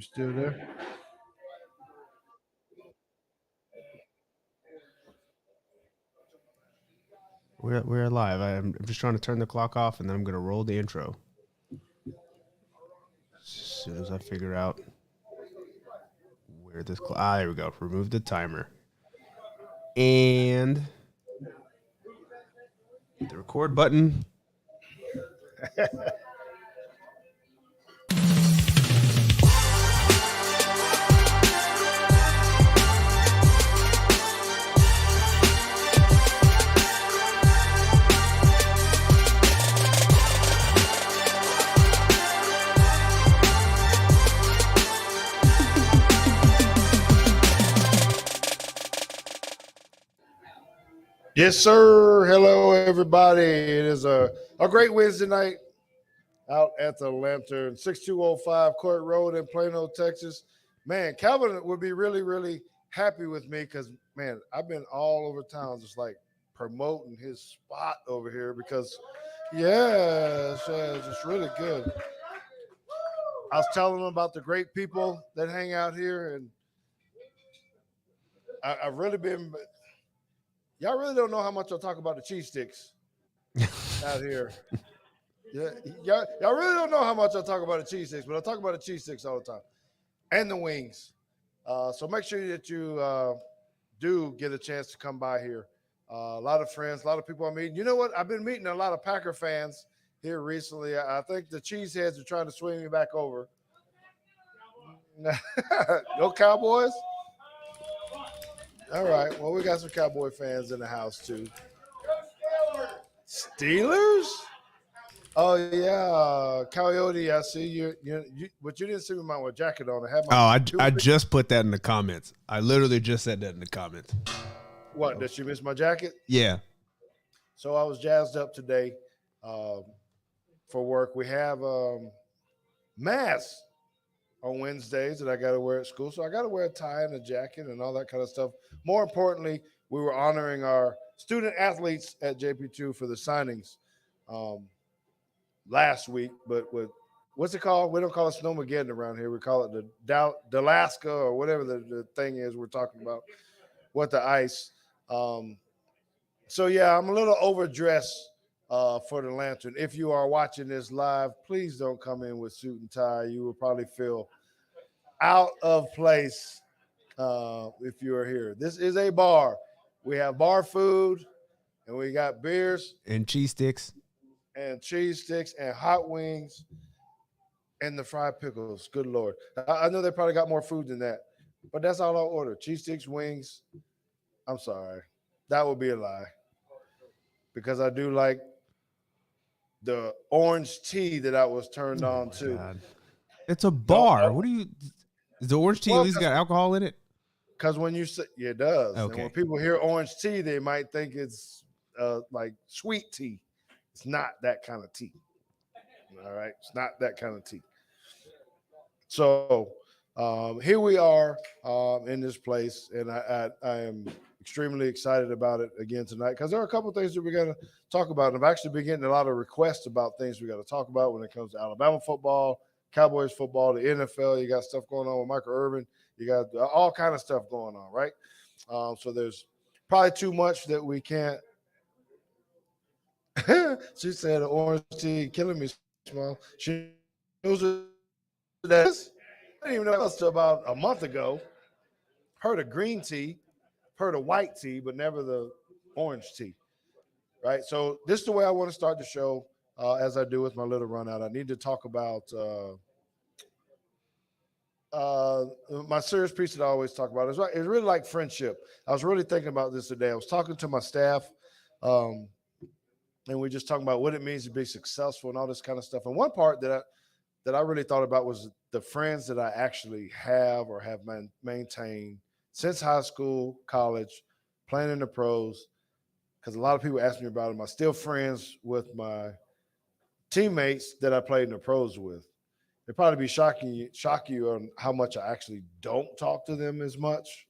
still there? We're live. I'm just trying to turn the clock off, and then I'm going to roll the intro. As soon as I figure out where this there we go. Remove the timer. And hit the record button. Yes, sir. Hello, everybody. It is a great Wednesday night out at the Lantern, 6205 Court Road in Plano, Texas. Man, Calvin would be really, really happy with me because, man, I've been all over town just like promoting his spot over here because, yeah, it's just really good. I was telling him about the great people that hang out here, and I've really been – y'all really don't know how much I talk about the cheese sticks out here. Yeah, y'all really don't know how much I talk about the cheese sticks, but I talk about the cheese sticks all the time and the wings. So make sure that you do get a chance to come by here. A lot of friends, a lot of people I'm meeting. You know what? I've been meeting a lot of Packer fans here recently. I think the cheeseheads are trying to swing me back over. No Cowboys? All right. Well, we got some Cowboy fans in the house, too. Steelers? Oh, yeah. Coyote, I see you. But you didn't see me with my jacket on. I just put that in the comments. I literally just said that in the comments. What? Did you miss my jacket? Yeah. So I was jazzed up today for work. We have masks on Wednesdays that I got to wear at school. So I got to wear a tie and a jacket and all that kind of stuff. More importantly, we were honoring our student athletes at JP2 for the signings last week. But what's it called? We don't call it Snowmageddon around here. We call it the Dalaska or whatever the thing is we're talking about with the ice. So, yeah, I'm a little overdressed for the Lantern. If you are watching this live, please don't come in with suit and tie. You will probably feel out of place if you are here. This is a bar. We have bar food, and we got beers. And cheese sticks. And cheese sticks and hot wings and the fried pickles. Good Lord. I know they probably got more food than that, but that's all I'll order. Cheese sticks, wings. I'm sorry. That would be a lie because I do like the orange tea that I was turned on to. God. It's a bar. What do you – is the orange tea at least got alcohol in it? Because when you say – yeah, it does. Okay. And when people hear orange tea, they might think it's like sweet tea. It's not that kind of tea. All right? It's not that kind of tea. So here we are in this place, and I am extremely excited about it again tonight because there are a couple of things that we're going to talk about. And I've actually been getting a lot of requests about things we got to talk about when it comes to Alabama football, Cowboys football, the NFL. You got stuff going on with Michael Irvin. You got all kind of stuff going on, right? So there's probably too much that we can't. She said orange tea killing me small. She knows that is. I didn't even know that until about a month ago. Heard of green tea, heard of white tea, but never the orange tea. Right? So this is the way I want to start the show as I do with my little run out. I need to talk about my serious piece that I always talk about. It's really like friendship. I was really thinking about this today. I was talking to my staff, and we just talking about what it means to be successful and all this kind of stuff. And one part that I really thought about was the friends that I actually have or have maintained since high school, college, playing in the pros, because a lot of people ask me about them. I'm still friends with my teammates that I played in the pros with. It'd probably be shock you on how much I actually don't talk to them as much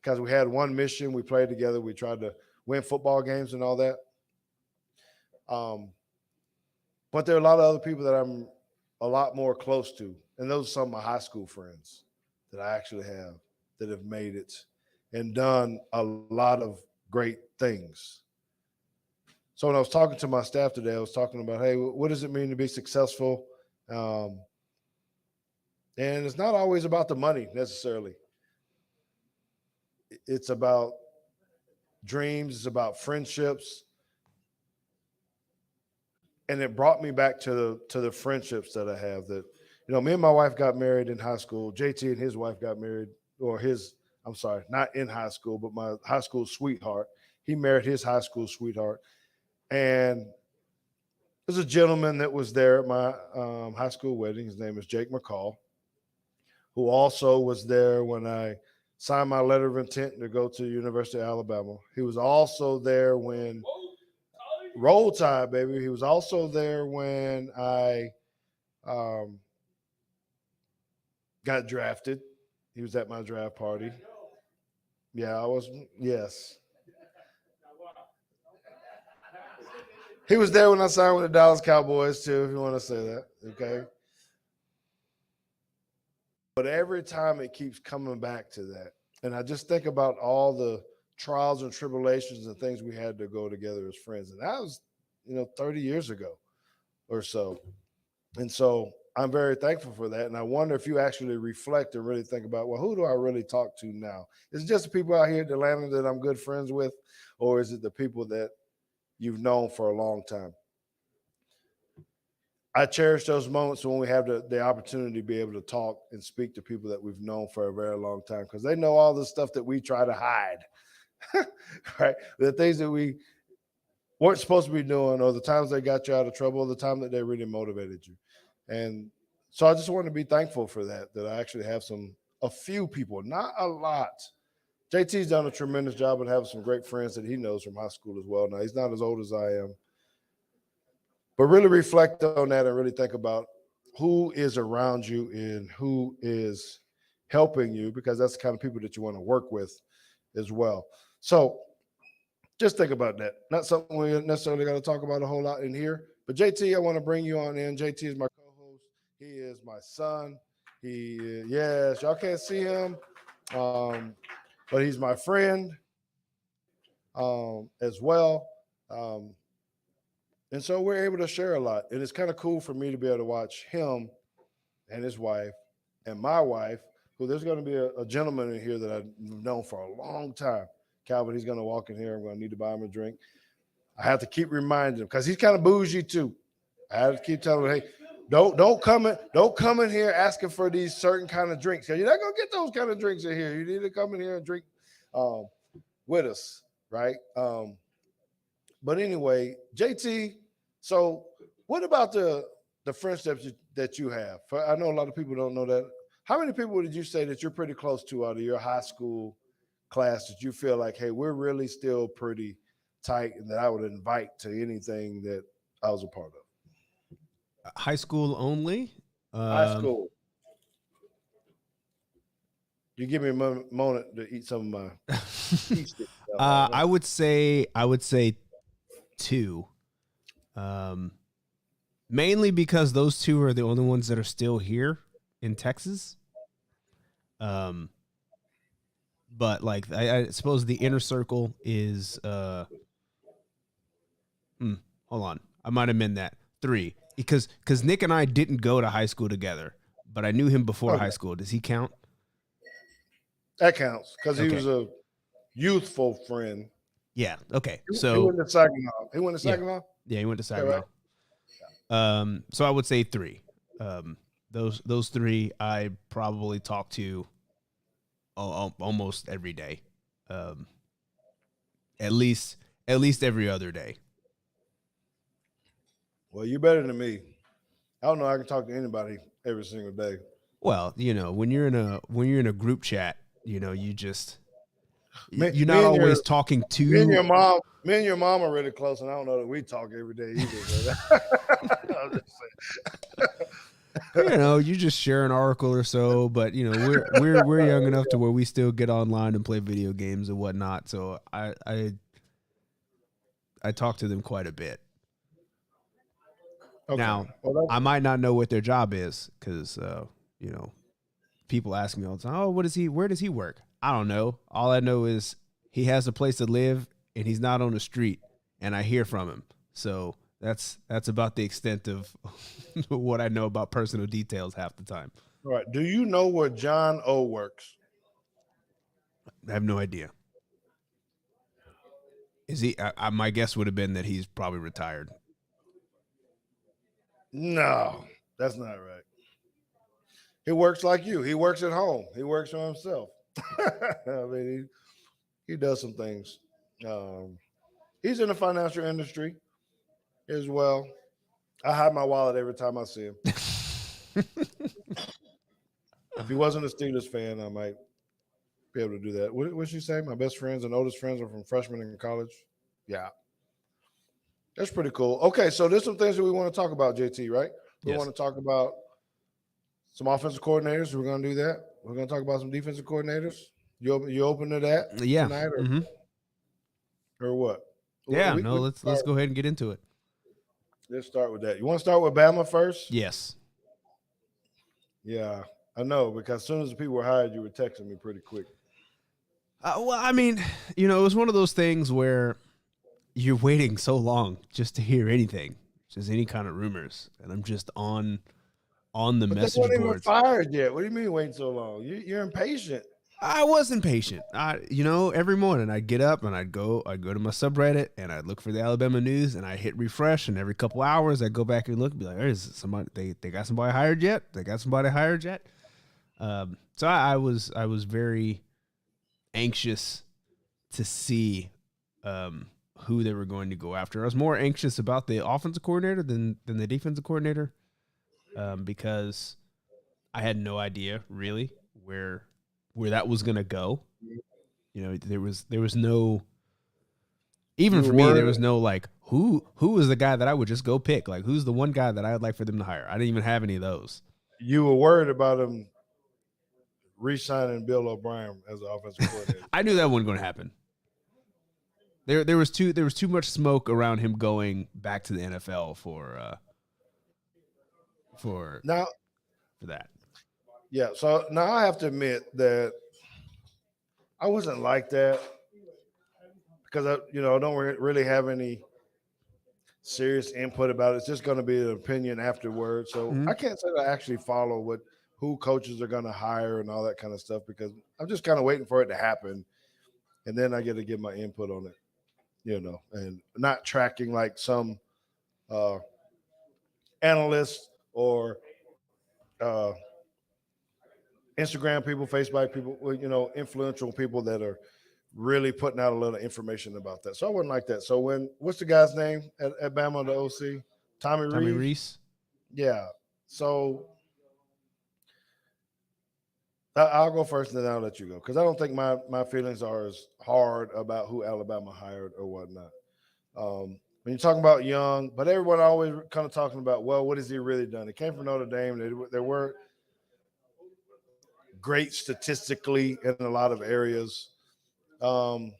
because we had one mission. We played together. We tried to win football games and all that. But there are a lot of other people that I'm a lot more close to And those are some of my high school friends that I actually have that have made it and done a lot of great things. So when I was talking to my staff today, I was talking about, hey, what does it mean to be successful? Um, and it's not always about the money necessarily. It's about dreams. It's about friendships. And it brought me back to the friendships that I have. That me and my wife got married in high school. JT and his wife got married, or I'm sorry, not in high school, but my high school sweetheart. He married his high school sweetheart, and there's a gentleman that was there at my high school wedding. His name is Jake McCall, who also was there when I signed my letter of intent to go to the University of Alabama. He was also there when Roll Tide, baby. He was also there when I got drafted. He was at my draft party. Yeah, I was. Yes. He was there when I signed with the Dallas Cowboys, too, if you want to say that. Okay. But every time it keeps coming back to that. And I just think about all the trials and tribulations and things we had to go together as friends. And that was, 30 years ago or so. And so I'm very thankful for that. And I wonder if you actually reflect and really think about, well, who do I really talk to now? Is it just the people out here at Atlanta that I'm good friends with? Or is it the people that you've known for a long time? I cherish those moments when we have the opportunity to be able to talk and speak to people that we've known for a very long time, because they know all the stuff that we try to hide, right? The things that we weren't supposed to be doing, or the times they got you out of trouble, or the time that they really motivated you. And so I just want to be thankful for that I actually have a few people, not a lot. JT's done a tremendous job and having some great friends that he knows from high school as well. Now, he's not as old as I am. But really reflect on that and really think about who is around you and who is helping you, because that's the kind of people that you want to work with as well. So just think about that. Not something we necessarily got to talk about a whole lot in here. But JT, I want to bring you on in. JT is my co-host. He is my son. Yes, y'all can't see him, but he's my friend as well. And so we're able to share a lot. And it's kind of cool for me to be able to watch him and his wife and my wife, who there's going to be a gentleman in here that I've known for a long time. Calvin, he's going to walk in here. I'm going to need to buy him a drink. I have to keep reminding him because he's kind of bougie too. I have to keep telling him, hey, don't come in here asking for these certain kind of drinks, because you're not going to get those kind of drinks in here. You need to come in here and drink with us, right? But anyway, JT, so what about the friendships that you have? I know a lot of people don't know that. How many people did you say that you're pretty close to out of your high school class that you feel like, hey, we're really still pretty tight and that I would invite to anything that I was a part of? High school only. High school. You give me a moment to eat some of my pea sticks. I would say 2. Mainly because those 2 are the only ones that are still here in Texas. But like I suppose the inner circle is hold on. I might have meant that 3 because Nick and I didn't go to high school together, but I knew him before high school. Does he count? That counts because he was a youthful friend. Yeah. Okay. He So went to Saginaw. He went to Saginaw. Yeah, he went to Saban. Right? So I would say 3. Those 3 I probably talk to almost every day. At least every other day. Well, you're better than me. I don't know. I can talk to anybody every single day. Well, when you're in a group chat, you just you're Me not and always talking to me and your mom. Me and your mom are really close, and I don't know that we talk every day either. I'm just saying. you just share an article or so, but we're young enough to where we still get online and play video games and whatnot. So I talk to them quite a bit. Okay. Now, I might not know what their job is because you know, people ask me all the time, "Oh, where does he work?" I don't know. All I know is he has a place to live and he's not on the street, and I hear from him. So that's about the extent of what I know about personal details half the time. All right. Do you know where John O works? I have no idea. Is he? My guess would have been that he's probably retired. No, that's not right. He works like you. He works at home. He works for himself. I mean, he does some things. Um, he's in the financial industry as well. I hide my wallet every time I see him. If he wasn't a Steelers fan, I might be able to do that. What'd she say? My best friends and oldest friends are from freshmen in college. Yeah, that's pretty cool. Okay, so there's some things that we want to talk about, JT, right? We Yes. want to talk about some offensive coordinators. We're going to do that. We're going to talk about some defensive coordinators. You open to that Yeah. tonight Mm-hmm. or what? Yeah. No. Let's go ahead and get into it. Let's start with that. You want to start with Bama first? Yes. Yeah, I know because as soon as the people were hired, you were texting me pretty quick. Well, I mean, it was one of those things where you're waiting so long just to hear anything, just any kind of rumors, and I'm just on the But they message weren't even boards. fired yet. What do you mean waiting so long? You're impatient. I was impatient. Every morning I'd get up and I'd go to my subreddit and I'd look for the Alabama news and I hit refresh, and every couple hours I'd go back and look and be like, "Is somebody they got somebody hired yet? They got somebody hired yet?" So I was very anxious to see who they were going to go after. I was more anxious about the offensive coordinator than the defensive coordinator, because I had no idea really where that was going to go. There was no, even You for were me, there worried. was no like who was the guy that I would just go pick. Like, who's the one guy that I would like for them to hire? I didn't even have any of those. You were worried about him re-signing Bill O'Brien as an offensive coordinator. I knew that wasn't going to happen. There was too much smoke around him going back to the NFL for Now, that. yeah. So now I have to admit that I wasn't like that because I don't really have any serious input about it. It's just going to be an opinion afterwards. So Mhm. I can't say that I actually follow who coaches are going to hire and all that kind of stuff because I'm just kind of waiting for it to happen, and then I get to give my input on it. And not tracking like some uh, analysts or uh, Instagram people, Facebook people, influential people that are really putting out a lot of information about that. So I wasn't like that. So what's the guy's name at Bama, the OC? Tommy Tommy Rees? Reese. Yeah. So I'll go first and then I'll let you go because I don't think my feelings are as hard about who Alabama hired or whatnot. When you're talking about Young, but everyone always kind of talking about, well, what has he really done? He came from Notre Dame. They were great statistically in a lot of areas. Um,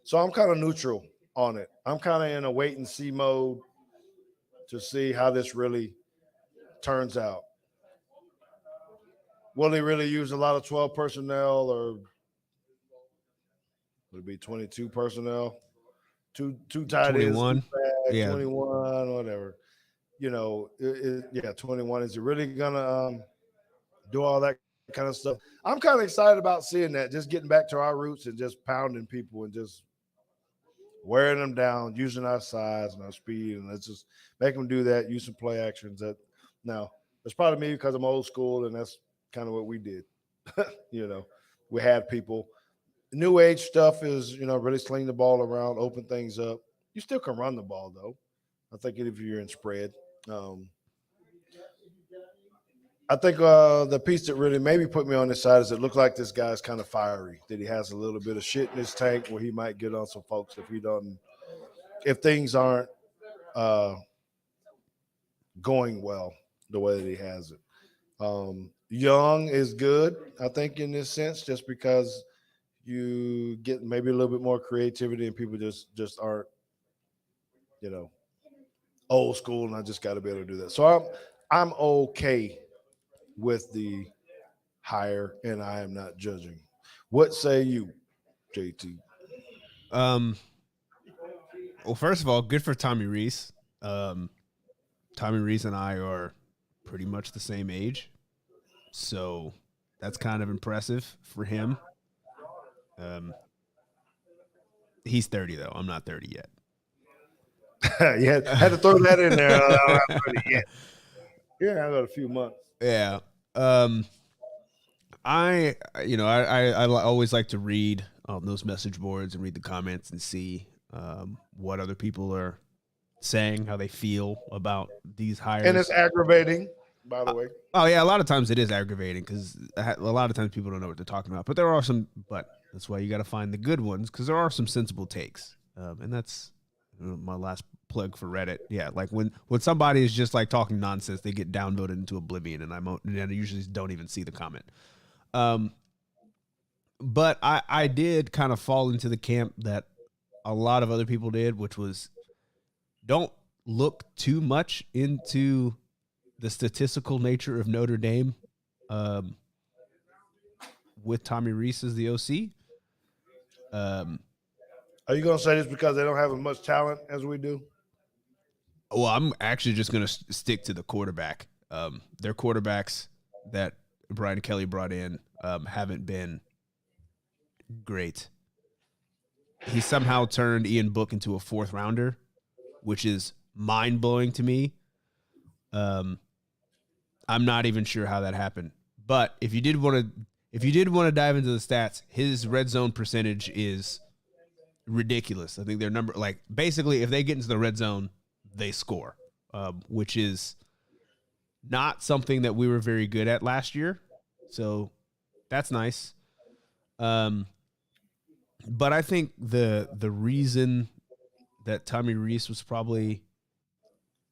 so I'm kind of neutral on it. I'm kind of in a wait and see mode to see how this really turns out. Will he really use a lot of 12 personnel or would it be 22 personnel? Two tight ends, two 21. back, Yeah. 21, whatever. Yeah, 21. Is he really gonna do all that kind of stuff? I'm kind of excited about seeing that, just getting back to our roots and just pounding people and just wearing them down, using our size and our speed, and let's just make them do that. Use some play actions. Now it's probably me because I'm old school, and that's kind of what we did. We had people. New age stuff is really sling the ball around, open things up. You still can run the ball though. I think if you're in spread. I think the piece that really maybe put me on this side is it looked like this guy's kind of fiery. That he has a little bit of shit in his tank where he might get on some folks if things aren't going well the way that he has it. Young is good, I think, in this sense, just because you get maybe a little bit more creativity and people just aren't, old school, and I just got to be able to do that. So I'm okay with the hire, and I am not judging. What say you, JT? Well, first of all, good for Tommy Reese. Tommy Reese and I are pretty much the same age, so that's kind of impressive for him. He's 30 though. I'm not 30 yet. Yeah, had to throw that in there. I'm not 30 yet. Yeah, I got a few months. Yeah. I always like to read those message boards and read the comments and see what other people are saying, how they feel about these hires. And it's aggravating, by the way. Oh yeah, a lot of times it is aggravating because a lot of times people don't know what they're talking about. But there are some. But that's why you got to find the good ones because there are some sensible takes, and that's my last plug for Reddit. Yeah, like when somebody is just like talking nonsense, they get downvoted into oblivion, and I usually don't even see the comment. But I did kind of fall into the camp that a lot of other people did, which was don't look too much into the statistical nature of Notre Dame with Tommy Reese as the OC. Are you going to say this because they don't have as much talent as we do? Well, I'm actually just going to stick to the quarterback. Their quarterbacks that Brian Kelly brought in haven't been great. He somehow turned Ian Book into a fourth rounder, which is mind blowing to me. I'm not even sure how that happened. But if you did want to dive into the stats, his red zone percentage is ridiculous. I think their number, like basically, if they get into the red zone, they score, which is not something that we were very good at last year. So that's nice. But I think the reason that Tommy Reese was probably,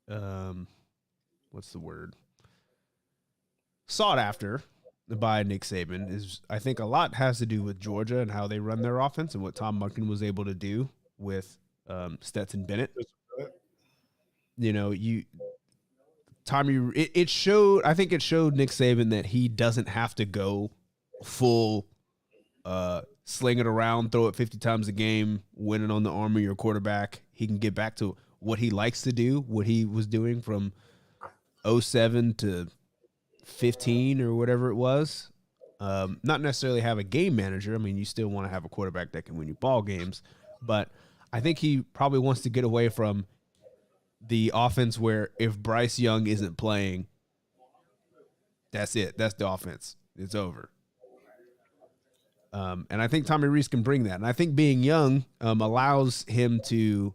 what's the word? Sought after by Nick Saban is, I think a lot has to do with Georgia and how they run their offense and what Tom Monken was able to do with Stetson Bennett. You know, it showed, I think it showed Nick Saban that he doesn't have to go full sling it around, throw it 50 times a game, winning on the arm of your quarterback. He can get back to what he likes to do, what he was doing from 07 to 15 or whatever it was. Not necessarily have a game manager. I mean, you still want to have a quarterback that can win you ball games, but I think he probably wants to get away from the offense where if Bryce Young isn't playing, that's it. That's the offense. It's over. And I think Tommy Reese can bring that. And I think being young allows him to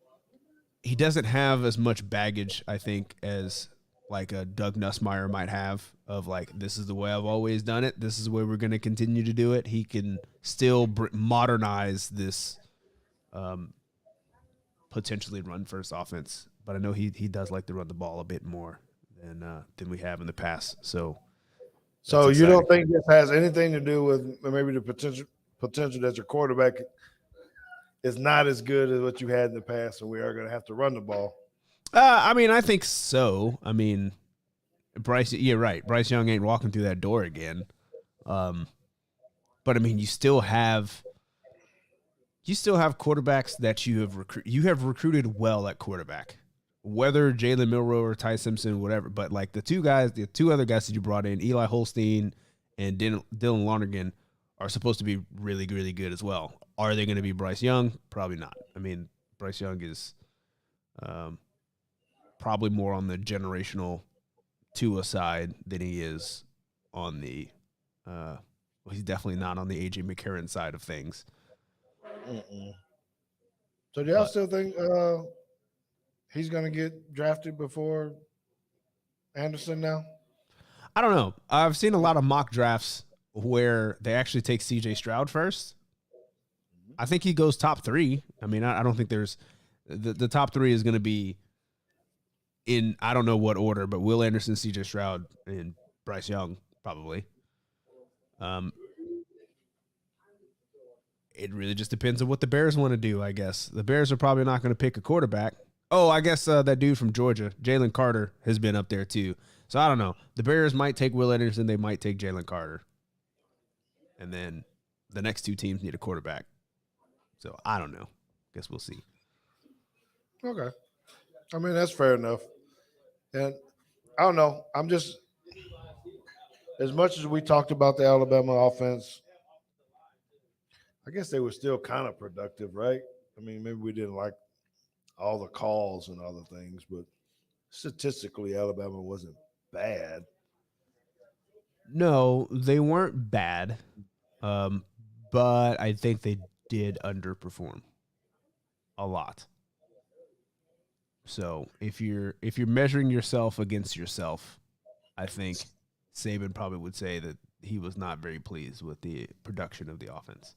– he doesn't have as much baggage, I think, as like a Doug Nussmeier might have of like, this is the way I've always done it. This is the way we're going to continue to do it. He can still modernize this potentially run-first offense. But I know he does like to run the ball a bit more than we have in the past. So you don't think this has anything to do with maybe the potential that your quarterback is not as good as what you had in the past, and we are going to have to run the ball? I mean, I think so. I mean, you're right. Bryce Young ain't walking through that door again. But I mean, you still have quarterbacks that you have recruited well at quarterback. Whether Jalen Milroe or Ty Simpson, whatever, but like the two other guys that you brought in, Eli Holstein and Dylan Lonergan, are supposed to be really, really good as well. Are they going to be Bryce Young? Probably not. I mean, Bryce Young is probably more on the generational Tua side than he is on the he's definitely not on the A.J. McCarron side of things. So do y'all still think he's going to get drafted before Anderson now? I don't know. I've seen a lot of mock drafts where they actually take C.J. Stroud first. I think he goes top 3. I mean, I don't think there's the top 3 is going to be in, I don't know what order, but Will Anderson, C.J. Stroud, and Bryce Young probably. It really just depends on what the Bears want to do, I guess. The Bears are probably not going to pick a quarterback. Oh, I guess that dude from Georgia, Jalen Carter, has been up there too. So I don't know. The Bears might take Will Anderson. They might take Jalen Carter. And then the next two teams need a quarterback. So I don't know. Guess we'll see. Okay. I mean, that's fair enough. And I don't know. I'm just, as much as we talked about the Alabama offense, I guess they were still kind of productive, right? I mean, maybe we didn't like all the calls and other things, but statistically, Alabama wasn't bad. No, they weren't bad. But I think they did underperform a lot. So if you're measuring yourself against yourself, I think Saban probably would say that he was not very pleased with the production of the offense.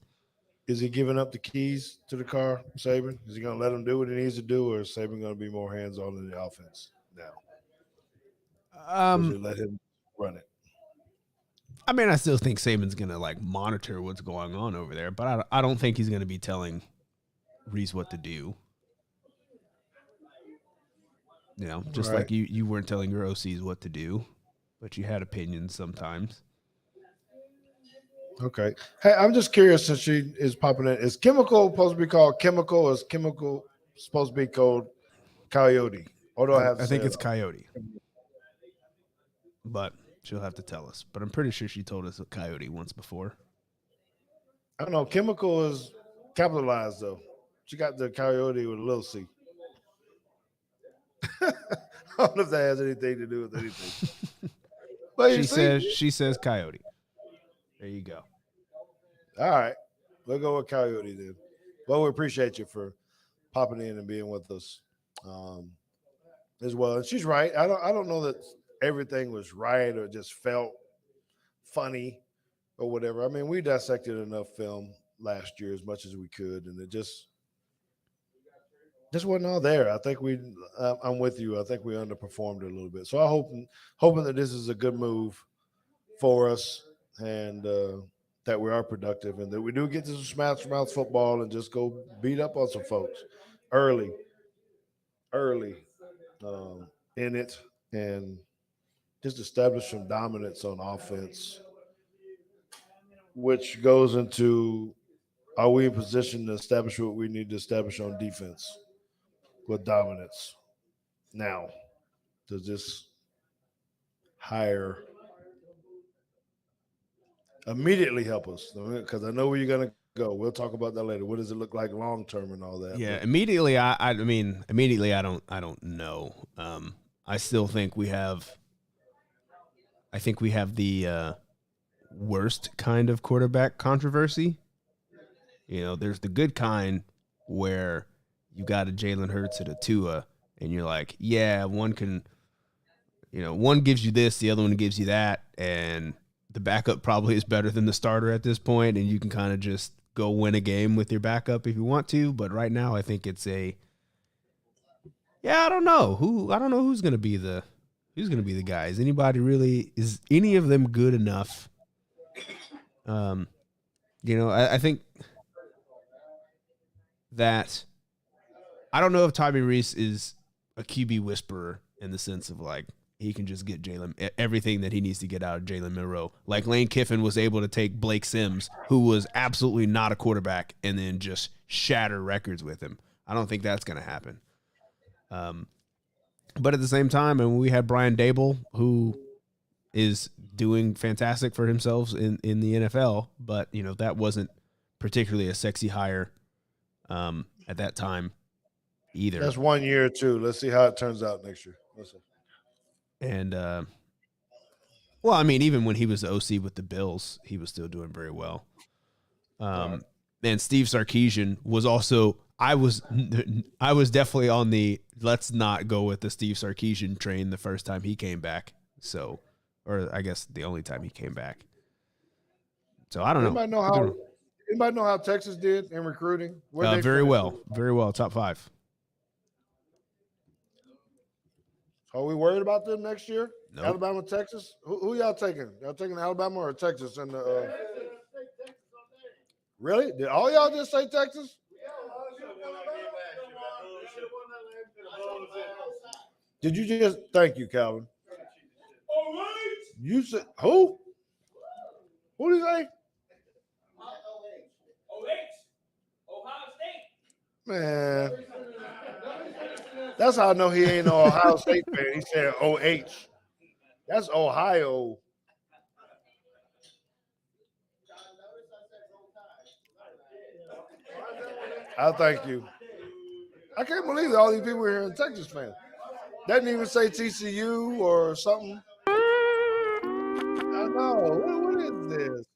Is he giving up the keys to the car, Saban? Is he going to let him do what he needs to do, or is Saban going to be more hands on in the offense now? Or is he Um, let him run it? I mean, I still think Saban's gonna like monitor what's going on over there, but I don't think he's gonna be telling Reese what to do. You know, just Right. like you weren't telling your OCs what to do, but you had opinions sometimes. Okay. Hey, I'm just curious since she is popping in. Is chemical supposed to be called chemical, or is chemical supposed to be called coyote? Or do I have to I say think it? it's Coyote, but she'll have to tell us. But I'm pretty sure she told us Coyote once before. I don't know. Chemical is capitalized though. She got the coyote with a little c. I don't know if that has anything to do with anything. But you see, She says Coyote. There you go. all right, we'll go with coyote then. Well, we appreciate you for popping in and being with us um, as well. And she's right. I don't know that everything was right or just felt funny or whatever. I mean, we dissected enough film last year as much as we could, and it just wasn't all there. I think I'm with you. I think we underperformed a little bit. So I hoping that this is a good move for us, and that we are productive, and that we do get to some smash mouth football and just go beat up on some folks early, early in it, and just establish some dominance on offense, which goes into, are we in position to establish what we need to establish on defense with dominance? Now, does this hire immediately help us? Because I know where you're going to go. We'll talk about that later. What does it look like long term and all that? Yeah, But immediately. I mean, immediately. I don't know. I still think we have. I think we have the worst kind of quarterback controversy. You know, there's the good kind where you got a Jalen Hurts at a Tua, and you're like, yeah, one can, one gives you this, the other one gives you that, and the backup probably is better than the starter at this point, and you can kind of just go win a game with your backup if you want to. But right now, I think it's I don't know who's gonna be the guy. Is any of them good enough? Um, I think that I don't know if Tommy Reese is a QB whisperer in the sense of like he can just get Jalen everything that he needs to get out of Jalen Monroe. Like Lane Kiffin was able to take Blake Sims, who was absolutely not a quarterback, and then just shatter records with him. I don't think that's going to happen. But at the same time, and we had Brian Dable, who is doing fantastic for himself in the NFL, but that wasn't particularly a sexy hire at that time either. that's 1 year too. Let's see how it turns out next year. Listen. And well, I mean, even when he was the OC with the Bills, he was still doing very well. Right. And Steve Sarkisian was also. I was definitely on the let's not go with the Steve Sarkisian train the first time he came back. So, or I guess the only time he came back. So I don't know. Anybody know how Texas did in recruiting? Where they Very finish? well, top 5. Are we worried about them next year? Nope. Alabama, Texas. Who y'all taking? Y'all taking Alabama or Texas? And really? Did all y'all just say Texas? Did you just? Thank you, Calvin. You said who? Who did you say? Man, that's how I know he ain't no Ohio State fan. He said OH. That's Ohio. I thank you. I can't believe that all these people here in Texas fans. Doesn't even say TCU or something. I know. What is this?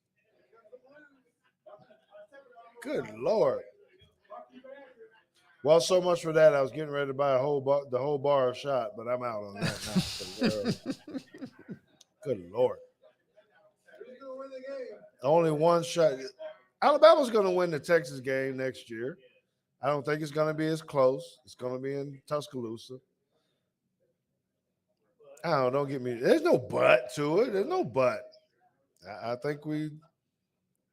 Good Lord. Well, so much for that. I was getting ready to buy the whole bar of shot, but I'm out on that now. Good Lord. Only one shot. Alabama's going to win the Texas game next year. I don't think it's going to be as close. It's going to be in Tuscaloosa. Don't get me. There's no but to it. There's no but. I think we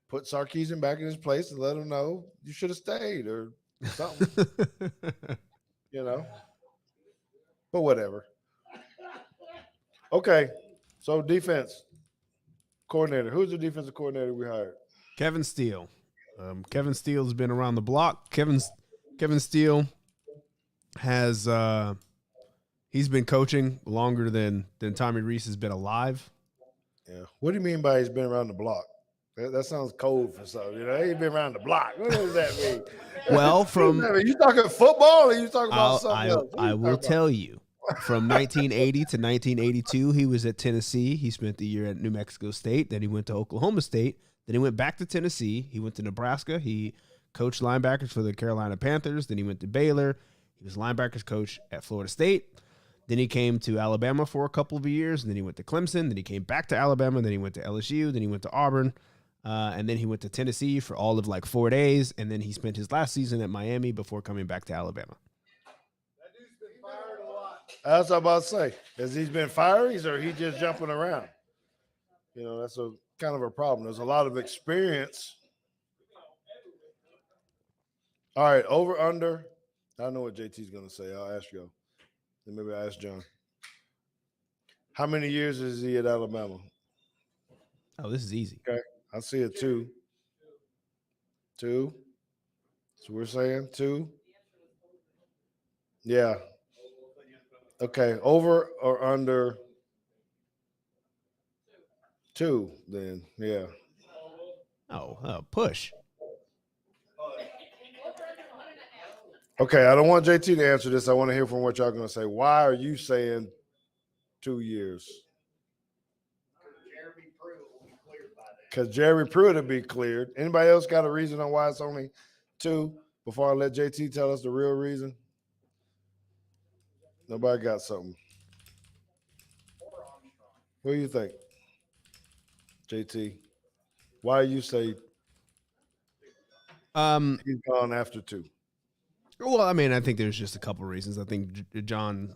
put Sarkisian back in his place and let him know you should have stayed or something. But whatever. Okay, so defense coordinator. Who's the defensive coordinator we hired? Kevin Steele. Kevin Steele's been around the block. Kevin Steele has he's been coaching longer than Tommy Rees has been alive. Yeah. What do you mean by he's been around the block? That sounds cold for something. He's been around the block. What does that mean? Well, you talking football or you talking about something else? I will tell you. From 1980 to 1982, he was at Tennessee. He spent the year at New Mexico State. Then he went to Oklahoma State. Then he went back to Tennessee. He went to Nebraska. He coached linebackers for the Carolina Panthers. Then he went to Baylor. He was linebackers coach at Florida State. Then he came to Alabama for a couple of years. And then he went to Clemson. Then he came back to Alabama. Then he went to LSU. Then he went to Auburn. And then he went to Tennessee for all of 4 days. And then he spent his last season at Miami before coming back to Alabama. That's what I'm about to say. Has he been fired or he just jumping around? That's a kind of a problem. There's a lot of experience. All right, over, under. I know what JT's going to say. I'll ask you. Then maybe I'll ask John. How many years is he at Alabama? Oh, this is easy. Okay, I see a 2. 2. So we're saying 2. Yeah. Okay, over or under 2 then, yeah. Oh, push. Okay, I don't want JT to answer this. I want to hear from what y'all going to say. Why are you saying 2 years? Because Jeremy Pruitt will be cleared. Anybody else got a reason on why it's only 2 before I let JT tell us the real reason? Nobody got something. What do you think, JT? Why you say he's gone after 2? Well, I mean, I think there's just a couple of reasons. I think John,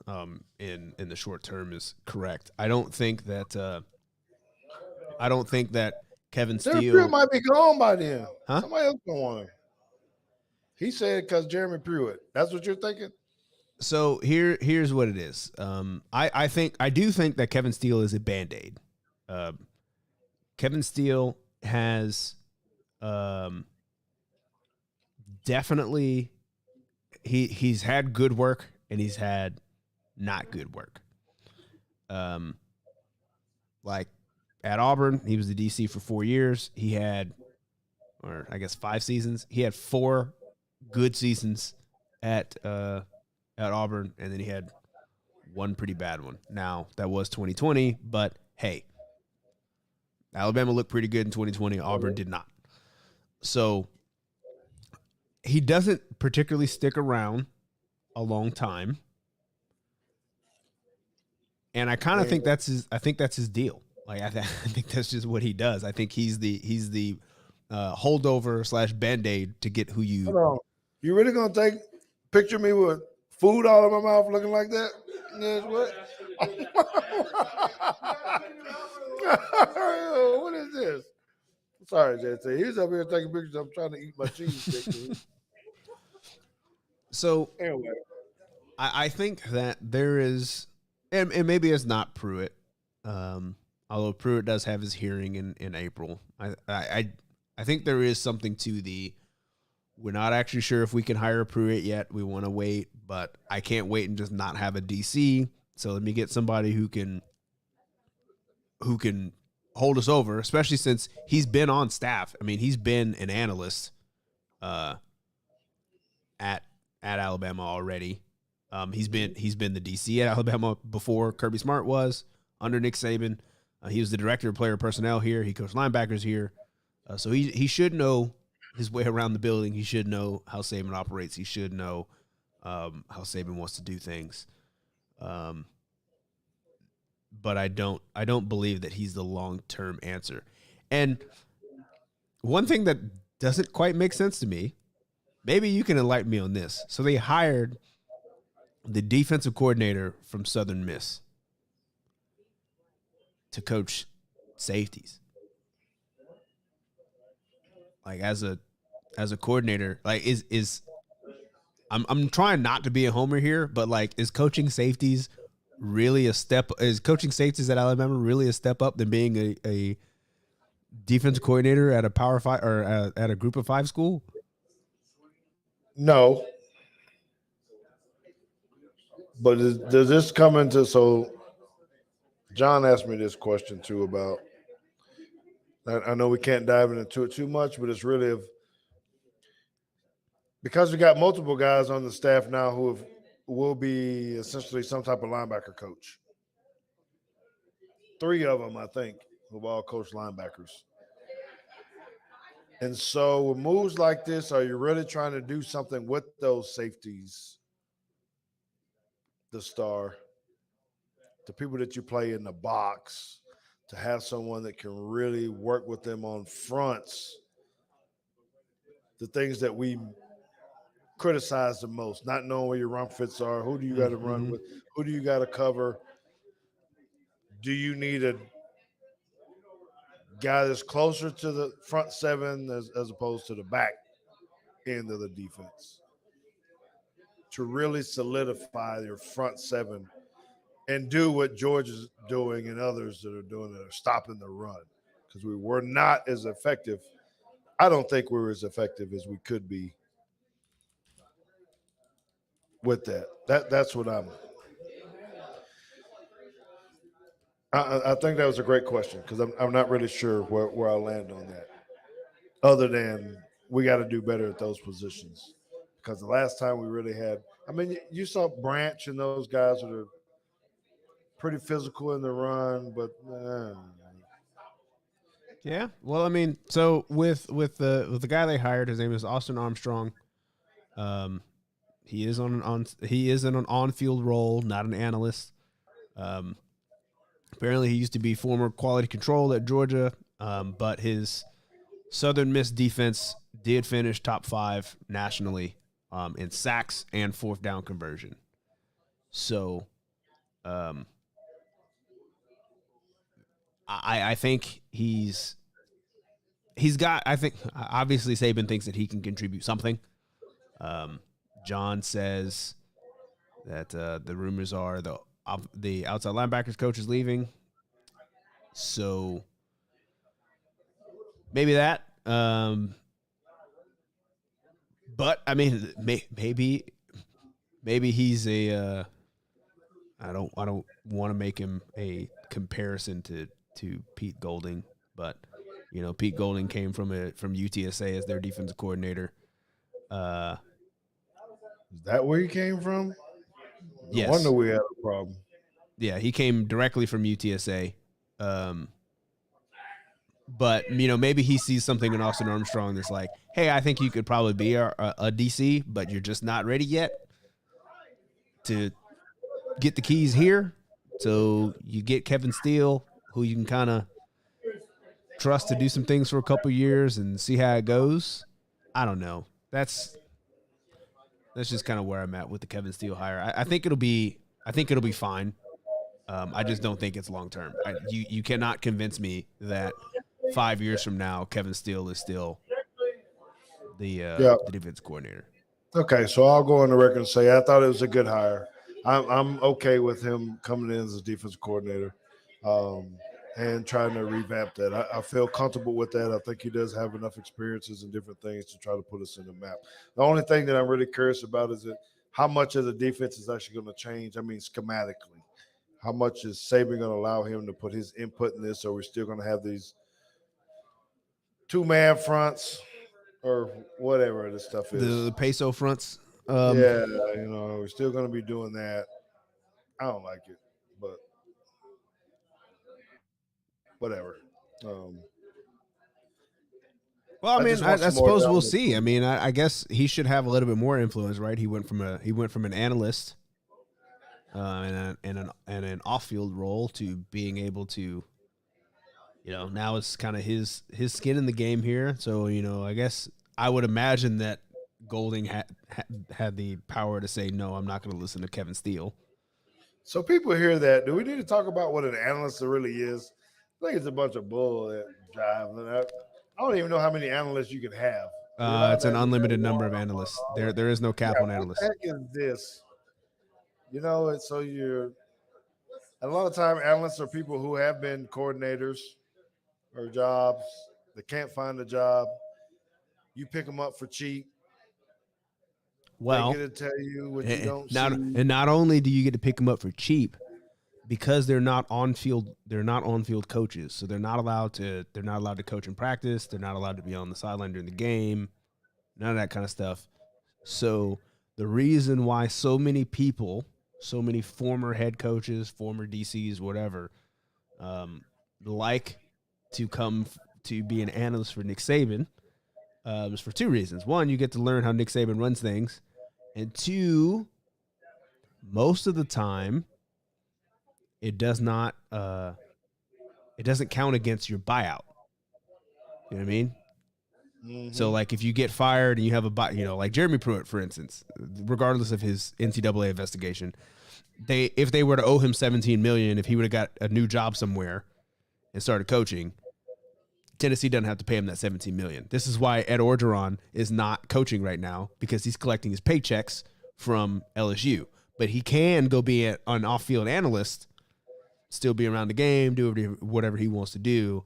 in the short term, is correct. I don't think that Kevin Steele Pruitt might be gone by then. Huh? Somebody else don't want him. He said because Jeremy Pruitt. That's what you're thinking? So here's what it is. I do think that Kevin Steele is a Band-Aid. Kevin Steele has definitely he's had good work and he's had not good work. Like at Auburn, he was the DC for 4 years. He had, or I guess 5 seasons. He had 4 good seasons at Auburn, and then he had 1 pretty bad one. Now, that was 2020, but hey, Alabama looked pretty good in 2020. Auburn did not. So he doesn't particularly stick around a long time. And I kind of think that's his deal. Like I think that's just what he does. I think he's the holdover / Band-Aid to get who you. Hold on. You really gonna picture me with food all in my mouth looking like that? Yes, what? What is this? Sorry, JT. He's up here taking pictures. I'm trying to eat my cheese stick. So anyway, I think that there is, and maybe it's not Pruitt. Although Pruitt does have his hearing in April. I think there is something to the we're not actually sure if we can hire Pruitt yet. We want to wait, but I can't wait and just not have a DC. So let me get somebody who can hold us over, especially since he's been on staff. I mean, he's been an analyst uh, at Alabama already. He's been the DC at Alabama before Kirby Smart was under Nick Saban. He was the director of player personnel here. He coached linebackers here, so he should know his way around the building. He should know how Saban operates. He should know how Saban wants to do things. But I don't believe that he's the long-term answer. And one thing that doesn't quite make sense to me, maybe you can enlighten me on this. So they hired the defensive coordinator from Southern Miss to coach safeties. Like as a coordinator, like is I'm trying not to be a homer here, but like is coaching safeties really a step? Is coaching safeties at Alabama really a step up than being a defensive coordinator at a Power 5 or at a Group of 5 school? No. But does this come into, so John asked me this question too about, I know we can't dive into it too much, but it's really because we got multiple guys on the staff now who will be essentially some type of linebacker coach. 3 of them, I think, who've all coached linebackers. And so with moves like this, are you really trying to do something with those safeties, the star, the people that you play in the box, to have someone that can really work with them on fronts, the things that we criticize the most, not knowing where your run fits are, who do you got to run with, who do you got to cover, do you need a guy that's closer to the front 7 as opposed to the back end of the defense to really solidify your front 7 and do what Georgia's doing and others that are doing that are stopping the run, because we were not as effective. I don't think we were as effective as we could be with that. That's what I think that was a great question, because I'm not really sure where I land on that, other than we got to do better at those positions. Because the last time we really had, I mean, you saw Branch and those guys that are pretty physical in the run, but Yeah. Well, I mean, so with the guy they hired, his name is Austin Armstrong. He is he is in an on-field role, not an analyst. Apparently, he used to be former quality control at Georgia, but his Southern Miss defense did finish top 5 nationally in sacks and 4th down conversion. So, I think he's got. I think obviously Saban thinks that he can contribute something. John says that the rumors are the outside linebackers coach is leaving, so maybe that. But I mean, maybe he's a. I don't want to make him a comparison to Pete Golding, but you know, Pete Golding came from UTSA as their defensive coordinator. is that where he came from? No Yes. wonder we had a problem. Yeah, he came directly from UTSA. But you know, maybe he sees something in Austin Armstrong that's like, hey, I think you could probably be a DC, but you're just not ready yet to get the keys here. So you get Kevin Steele, who you can kind of trust to do some things for a couple years and see how it goes. I don't know. That's just kind of where I'm at with the Kevin Steele hire. I think it'll be fine. I just don't think it's long term. You cannot convince me that 5 years from now Kevin Steele is still the defense coordinator. Okay, so I'll go on the record and say I thought it was a good hire. I'm okay with him coming in as a defensive coordinator. and trying to revamp that. I feel comfortable with that. I think he does have enough experiences and different things to try to put us in the map. The only thing that I'm really curious about is that how much of the defense is actually going to change. I mean, schematically, how much is Saban going to allow him to put his input in this? Or we're still going to have these two-man fronts or whatever this stuff is. The peso fronts. Yeah, we're still going to be doing that. I don't like it, but whatever. Um, Well, I I mean, just want I some more suppose we'll dominance. see. I mean, I guess he should have a little bit more influence, right? He went from an analyst and an off field role to being able to, now it's kind of his skin in the game here. So I guess I would imagine that Golding had the power to say no. I'm not going to listen to Kevin Steele. So people hear that. Do we need to talk about what an analyst really is? I think it's a bunch of bull that jive. I don't even know how many analysts you can have. You're allowed It's to an have just unlimited one number of on analysts. all There is no cap Yeah, on what the analysts. heck is this? And so a lot of time analysts are people who have been coordinators or jobs. They can't find a job. You pick them up for cheap. They Well, get to tell you what you don't not see. and not only do you get to pick them up for cheap, because they're not on field coaches, so they're not allowed to coach in practice. They're not allowed to be on the sideline during the game. None of that kind of stuff. So the reason why so many people, so many former head coaches, former DCs, whatever, like to come to be an analyst for Nick Saban is for two reasons. One, you get to learn how Nick Saban runs things, and two, most of the time, it doesn't count against your buyout. You know what I mean? So, like, if you get fired and you have like Jeremy Pruitt, for instance, regardless of his NCAA investigation, if they were to owe him $17 million, if he would have got a new job somewhere and started coaching, Tennessee doesn't have to pay him that $17 million. This is why Ed Orgeron is not coaching right now, because he's collecting his paychecks from LSU. But he can go be an off-field analyst, still be around the game, do whatever he wants to do,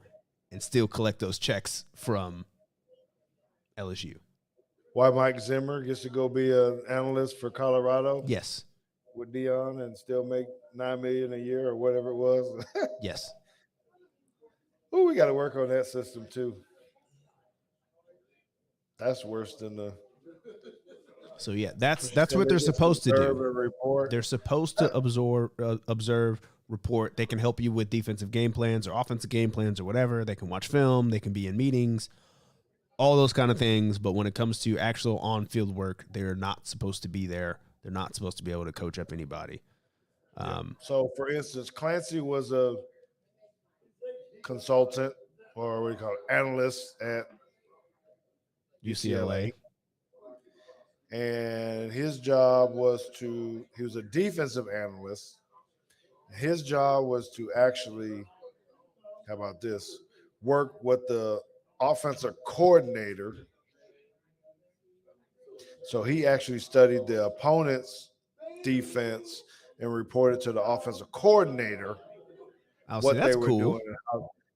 and still collect those checks from LSU. Why Mike Zimmer gets to go be an analyst for Colorado Yes. with Dion and still make $9 million a year or whatever it was. Yes. Oh, we got to work on that system too. That's worse than the. So yeah, that's what they're supposed to do. Report. They're supposed to observe, report. They can help you with defensive game plans or offensive game plans or whatever. They can watch film. They can be in meetings, all those kind of things. But when it comes to actual on-field work, they're not supposed to be there. They're not supposed to be able to coach up anybody. So, for instance, Clancy was a consultant, or what do you call it, analyst at UCLA. And his job was he was a defensive analyst. His job was to actually, how about this, work with the offensive coordinator. So he actually studied the opponent's defense and reported to the offensive coordinator what that's they were cool. doing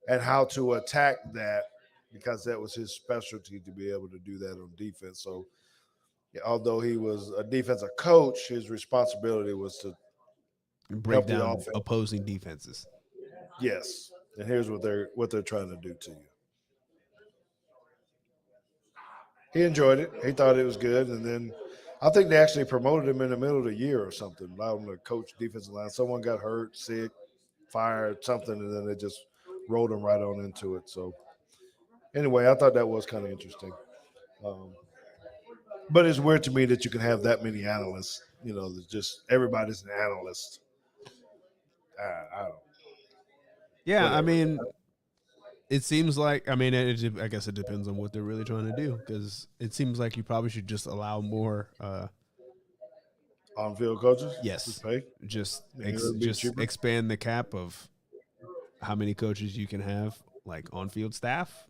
and how to attack that, because that was his specialty, to be able to do that on defense. So although he was a defensive coach, his responsibility was to break down opposing defenses. Yes, and here's what they're trying to do to you. He enjoyed it. He thought it was good, and then I think they actually promoted him in the middle of the year or something. Allowed him to coach defensive line. Someone got hurt, sick, fired, something, and then they just rolled him right on into it. So anyway, I thought that was kind of interesting. But it's weird to me that you can have that many analysts. Just everybody's an analyst. I don't. Yeah, Whatever. I mean, it seems like, I guess it depends on what they're really trying to do, because it seems like you probably should just allow more on-field coaches. Yes, pay. Just cheaper. expand the cap of how many coaches you can have, like on-field staff.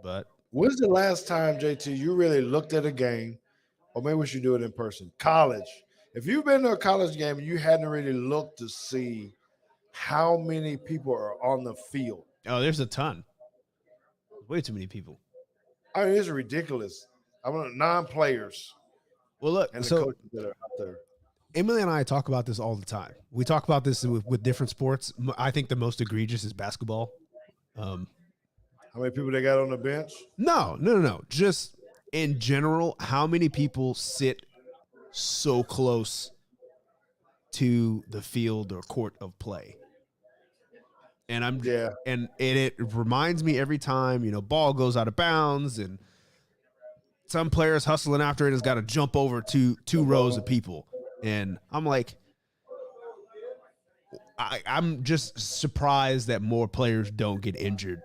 But when's the last time, JT, you really looked at a game, or maybe we should do it in person? College. If you've been to a college game and you hadn't really looked to see how many people are on the field. Oh, there's a ton. Way too many people. I mean, it's ridiculous. I want non-players Well, look, and the so coaches that are out there. Emily and I talk about this all the time. We talk about this with different sports. I think the most egregious is basketball. How many people they got on the bench? No. Just in general, how many people sit so close to the field or court of play? And it reminds me every time, ball goes out of bounds and some players hustling after it has got to jump over two rows of people. And I'm like, I'm just surprised that more players don't get injured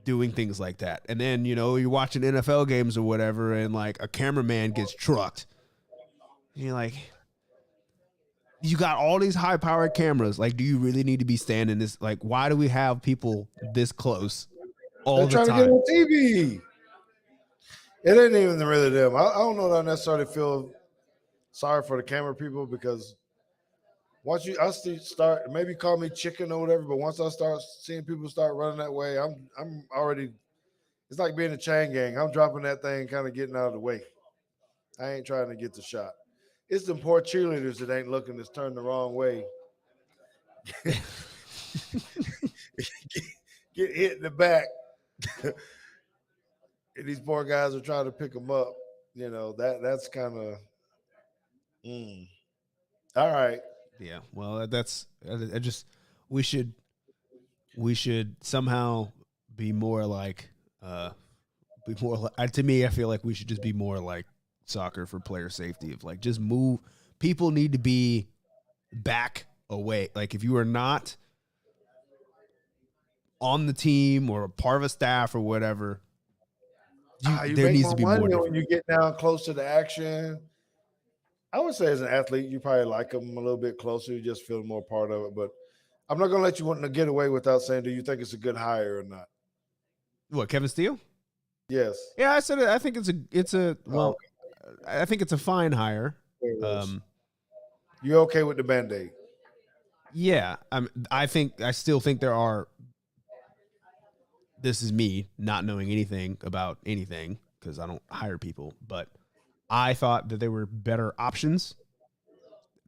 doing things like that. And then, you're watching NFL games or whatever, and like a cameraman gets trucked. And you're like, you got all these high powered cameras. Like, do you really need to be standing this? Like, why do we have people this close all the time? They're trying to get on TV. It ain't even really them. I don't know that I necessarily feel sorry for the camera people, because once I start, maybe call me chicken or whatever, but once I start seeing people start running that way, I'm already. It's like being a chain gang. I'm dropping that thing, kind of getting out of the way. I ain't trying to get the shot. It's the poor cheerleaders that ain't looking that's turned the wrong way. Get hit in the back. And these poor guys are trying to pick them up. That's kind of. All right. Yeah. Well, we should somehow be more like, to me, I feel like we should just be more like soccer for player safety, of like, just move. People need to be back away. Like, if you are not on the team or a part of a staff or whatever, there needs to be more when you get down close to the action. I would say as an athlete, you probably like them a little bit closer. You just feel more part of it. But I'm not going to let you want to get away without saying, do you think it's a good hire or not? What, Kevin Steele? Yes. Yeah, I said it. I think I think it's a fine hire. You okay with the Band-Aid? Yeah. I still think there are. This is me not knowing anything about anything because I don't hire people, but I thought that there were better options.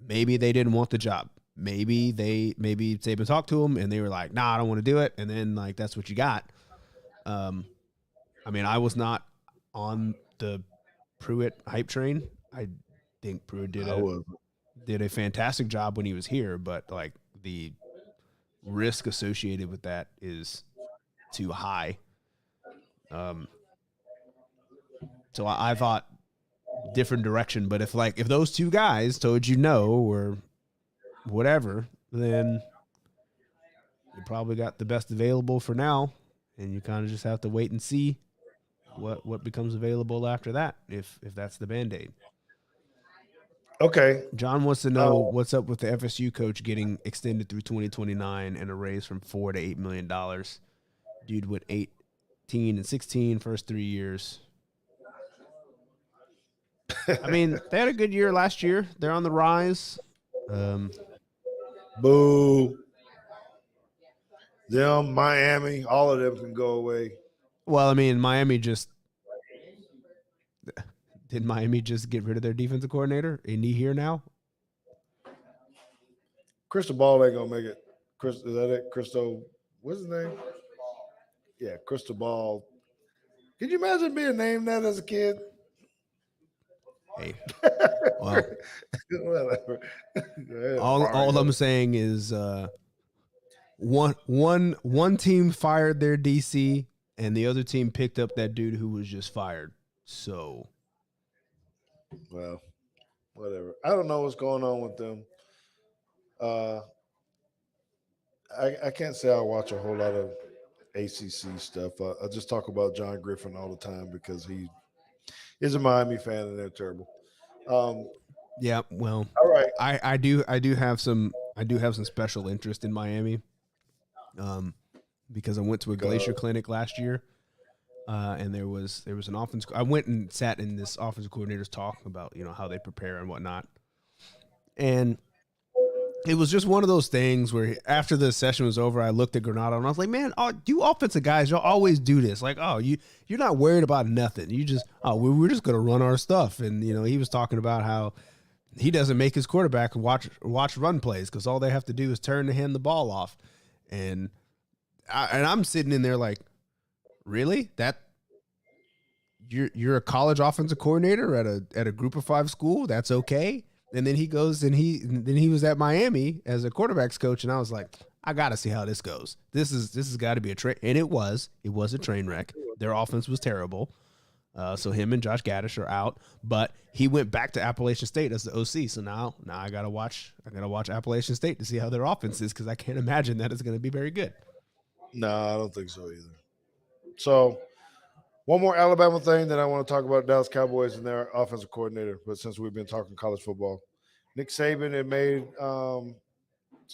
Maybe they didn't want the job. Maybe Saban talked to them and they were like, "Nah, I don't want to do it." And then like that's what you got. I was not on the Pruitt hype train. I think Pruitt did a fantastic job when he was here, but like the risk associated with that is too high. So I thought different direction, but if those two guys told you no or whatever, then you probably got the best available for now, and you kind of just have to wait and see what becomes available after that, if that's the Band-Aid. Okay. John wants to know what's up with the FSU coach getting extended through 2029 and a raise from $4 to $8 million. Dude went 18 and 16 first 3 years. They had a good year last year. They're on the rise. Boo. Them, Miami, all of them can go away. Well, Miami just get rid of their defensive coordinator? Isn't he here now? Crystal Ball ain't gonna make it. Is that it? Crystal, what's his name? Yeah, Crystal Ball. Could you imagine being named that as a kid? Hey, well, whatever. all I'm saying is one team fired their DC and the other team picked up that dude who was just fired. So, well, whatever. I don't know what's going on with them. I can't say I watch a whole lot of ACC stuff. I just talk about John Griffin all the time because he is a Miami fan and they're terrible. Yeah, well, all right. I do have some special interest in Miami, because I went to a Glacier clinic last year, and there was an offense. I went and sat in this offensive coordinator's talk about how they prepare and whatnot, and it was just one of those things where after the session was over, I looked at Granado and I was like, man, you offensive guys, y'all always do this. Like, you're not worried about nothing. You just, we're just going to run our stuff. And, he was talking about how he doesn't make his quarterback watch run plays because all they have to do is turn to hand the ball off. And I'm sitting in there like, really? That you're a college offensive coordinator at a Group of 5 school? That's okay? And then he goes and he was at Miami as a quarterbacks coach, and I was like, I got to see how this goes. This has got to be a train, and it was a train wreck. Their offense was terrible. So him and Josh Gaddish are out, but he went back to Appalachian State as the OC. So now I gotta watch Appalachian State to see how their offense is because I can't imagine that it's going to be very good. No, I don't think so either. So one more Alabama thing that I want to talk about: Dallas Cowboys and their offensive coordinator. But since we've been talking college football, Nick Saban had made some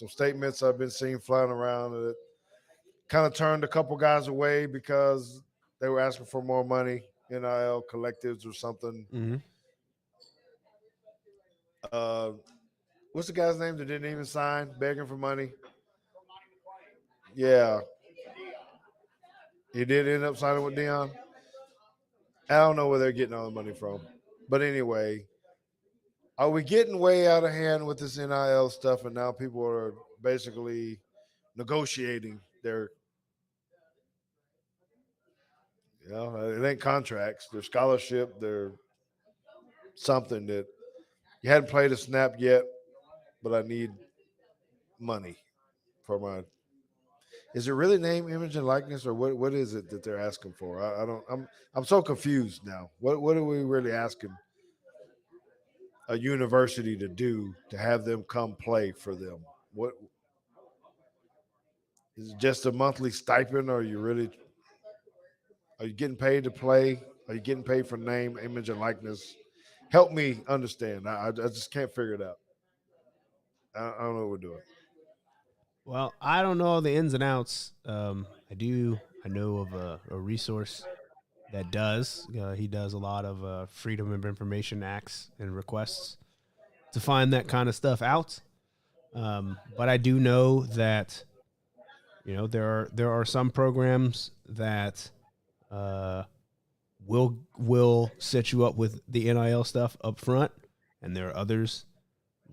statements I've been seeing flying around that kind of turned a couple guys away because they were asking for more money. NIL collectives or something. Mm-hmm. What's the guy's name that didn't even sign, begging for money? Yeah. He did end up signing with Dion. I don't know where they're getting all the money from. But anyway, are we getting way out of hand with this NIL stuff and now people are basically negotiating their it ain't contracts, their scholarship, their something that you hadn't played a snap yet, but I need money for my. Is it really name, image, and likeness, or what is it that they're asking for? I don't. I'm so confused now. What are we really asking a university to do to have them come play for them? What is it? Just a monthly stipend, or are you getting paid to play? Are you getting paid for name, image, and likeness? Help me understand. I just can't figure it out. I don't know what we're doing. Well, I don't know the ins and outs. I know of a resource that does. He does a lot of Freedom of Information Acts and requests to find that kind of stuff out. But I do know that there are some programs that will set you up with the NIL stuff up front, and there are others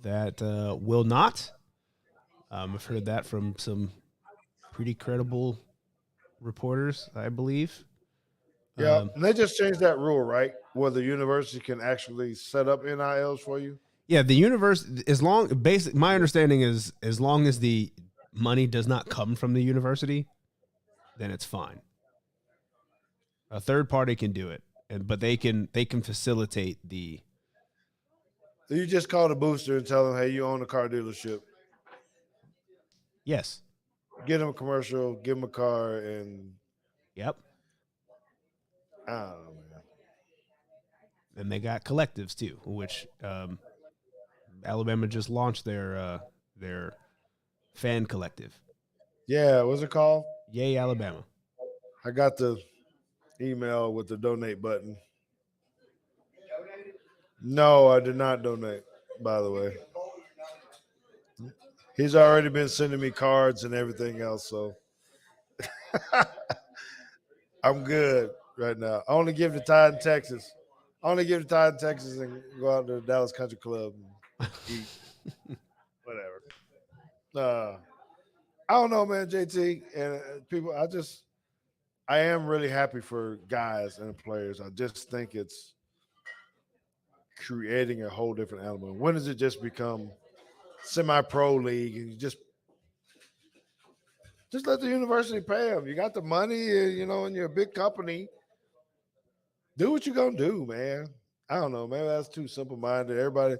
that will not. I've heard that from some pretty credible reporters, I believe. Yeah, and they just changed that rule, right? Where the university can actually set up NILs for you. Yeah, the university, my understanding is as long as the money does not come from the university, then it's fine. A third party can do it, but they can facilitate the. So you just call the booster and tell them, hey, you own a car dealership. Yes. Get them a commercial, give them a car, and. Yep. I don't know, man. And they got collectives too, which Alabama just launched their fan collective. Yeah, what's it called? Yay, Alabama. I got the email with the donate button. No, I did not donate, by the way. He's already been sending me cards and everything else, so I'm good right now. I only give to Tide in Texas. And go out to the Dallas Country Club and eat. Whatever. I don't know, man, JT. And people, I am really happy for guys and players. I just think it's creating a whole different element. When does it just become semi-pro league and you just let the university pay them? You got the money, and you're a big company. Do what you're going to do, man. I don't know. Maybe that's too simple-minded. Everybody,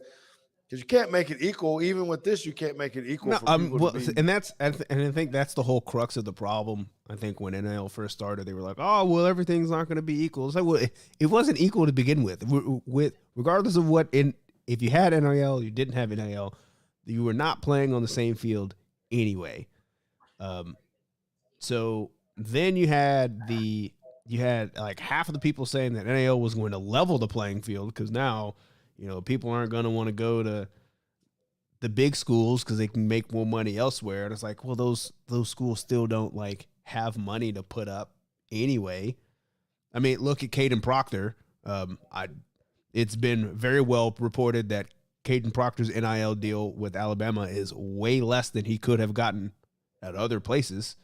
because you can't make it equal. Even with this, you can't make it equal. And I think that's the whole crux of the problem. I think when NIL first started, they were like, "Oh, well, everything's not going to be equal." It's like, well, it wasn't equal to begin with. Regardless of if you had NIL, you didn't have NIL, you were not playing on the same field anyway. So then you had like half of the people saying that NIL was going to level the playing field because now, people aren't going to want to go to the big schools because they can make more money elsewhere. And it's like, well, those schools still don't like have money to put up anyway. I mean, look at Caden Proctor. It's been very well reported that Caden Proctor's NIL deal with Alabama is way less than he could have gotten at other places,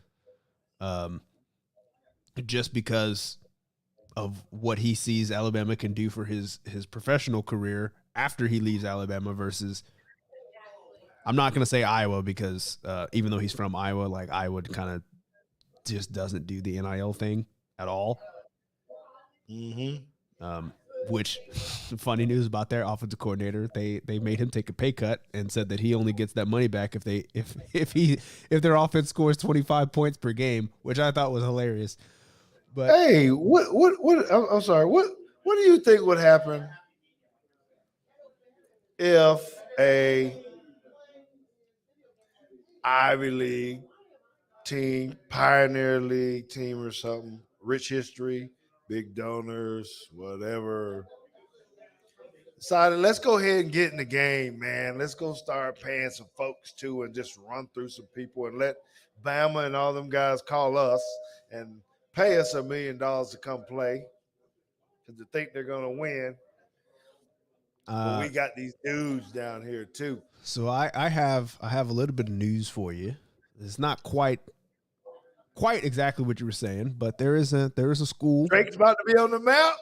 just because of what he sees Alabama can do for his professional career after he leaves Alabama versus, I'm not going to say Iowa because even though he's from Iowa, like Iowa kind of just doesn't do the NIL thing at all. Which funny news about their offensive coordinator, they made him take a pay cut and said that he only gets that money back if their offense scores 25 points per game, which I thought was hilarious. But hey, I'm sorry. What do you think would happen if a Ivy League team, Pioneer League team or something, rich history, big donors, whatever, decided, let's go ahead and get in the game, man. Let's go start paying some folks too and just run through some people and let Bama and all them guys call us and pay us $1 million to come play because they think they're going to win. But we got these dudes down here too. So I have a little bit of news for you. It's not quite exactly what you were saying, but there is a school. Drake's about to be on the map.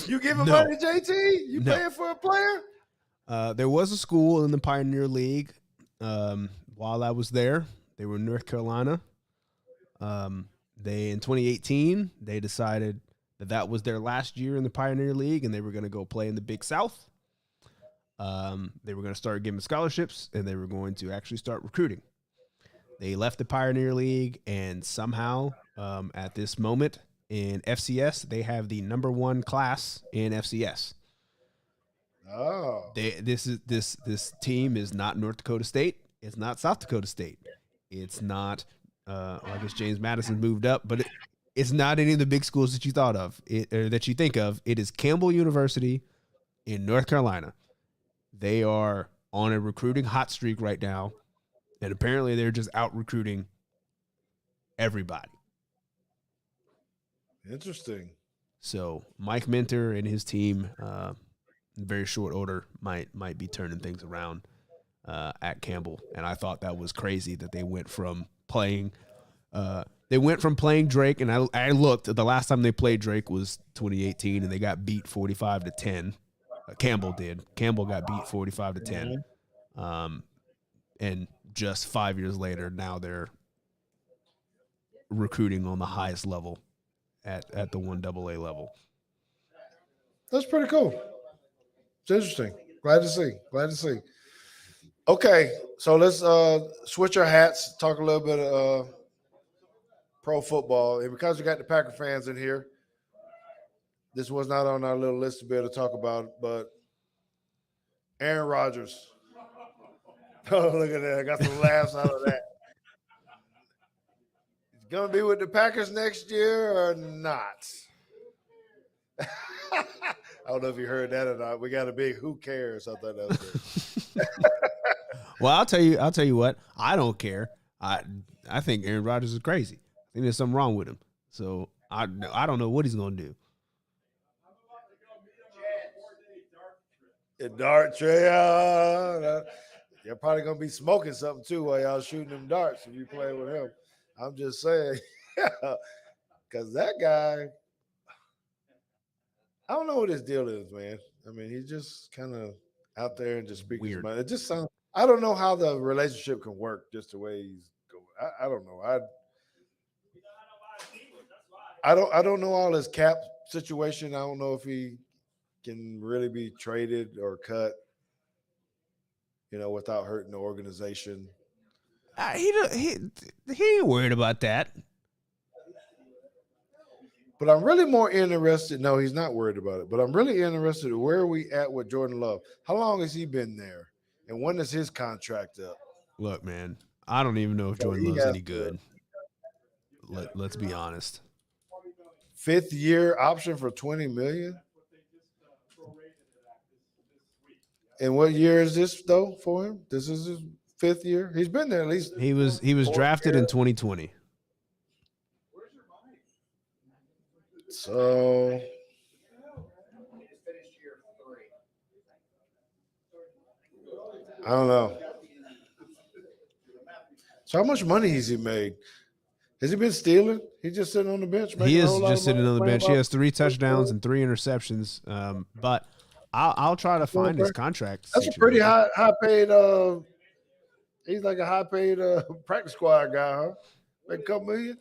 You giving No. money, JT? You No. paying for a player? There was a school in the Pioneer League while I was there. They were in North Carolina. They in 2018 they decided that was their last year in the Pioneer League, and they were going to go play in the Big South. They were going to start giving scholarships, and they were going to actually start recruiting. They left the Pioneer League, and somehow at this moment in FCS, they have the #1 class in FCS. Oh, This team is not North Dakota State. It's not South Dakota State. It's not. I guess James Madison moved up, but it's not any of the big schools that you thought of, or that you think of. It is Campbell University in North Carolina. They are on a recruiting hot streak right now, and apparently they're just out recruiting everybody. interesting. So Mike Minter and his team, in very short order, might be turning things around at Campbell. And I thought that was crazy that they went from playing. They went from playing Drake, and I looked. The last time they played Drake was 2018, and they got beat 45-10. Campbell did. Campbell got beat 45-10. And just 5 years later, now they're recruiting on the highest level at the 1AA level. That's pretty cool. It's interesting. Glad to see. Okay, so let's switch our hats, talk a little bit of pro football. And because we got the Packer fans in here, this was not on our little list to be able to talk about, but Aaron Rodgers. Oh, look at that. I got some laughs out of that. He's going to be with the Packers next year or not? I don't know if you heard that or not. We got a big who cares. I thought that was good. Well, I'll tell you what. I don't care. I think Aaron Rodgers is crazy. I think there's something wrong with him. So I don't know what he's going to do. A dart tray. You're probably going to be smoking something too while y'all shooting them darts if you play with him. I'm just saying. Because that guy, I don't know what his deal is, man. I mean, he's just kind of out there and just speaking his mind. It just sounds, I don't know how the relationship can work just the way he's going. I don't know. I don't know all his cap situation. I don't know if he can really be traded or cut, without hurting the organization. He ain't worried about that. But I'm really more interested. No, he's not worried about it. But I'm really interested in where are we at with Jordan Love? How long has he been there? And when is his contract up? Look, man, I don't even know if Jordan Love's any good. Let's be honest. 5th year option for $20 million. And what year is this though for him? This is his 5th year. He's been there at least. He was drafted in 2020. So I don't know. So how much money has he made? Has he been stealing? He's just sitting on the bench. He Making a is whole lot just of sitting money on the playing bench. He ball? has 3 touchdowns and 3 interceptions. But I'll try to find his contract. That's a pretty situation. high paid. He's like a high paid practice squad guy, huh? Make a couple million.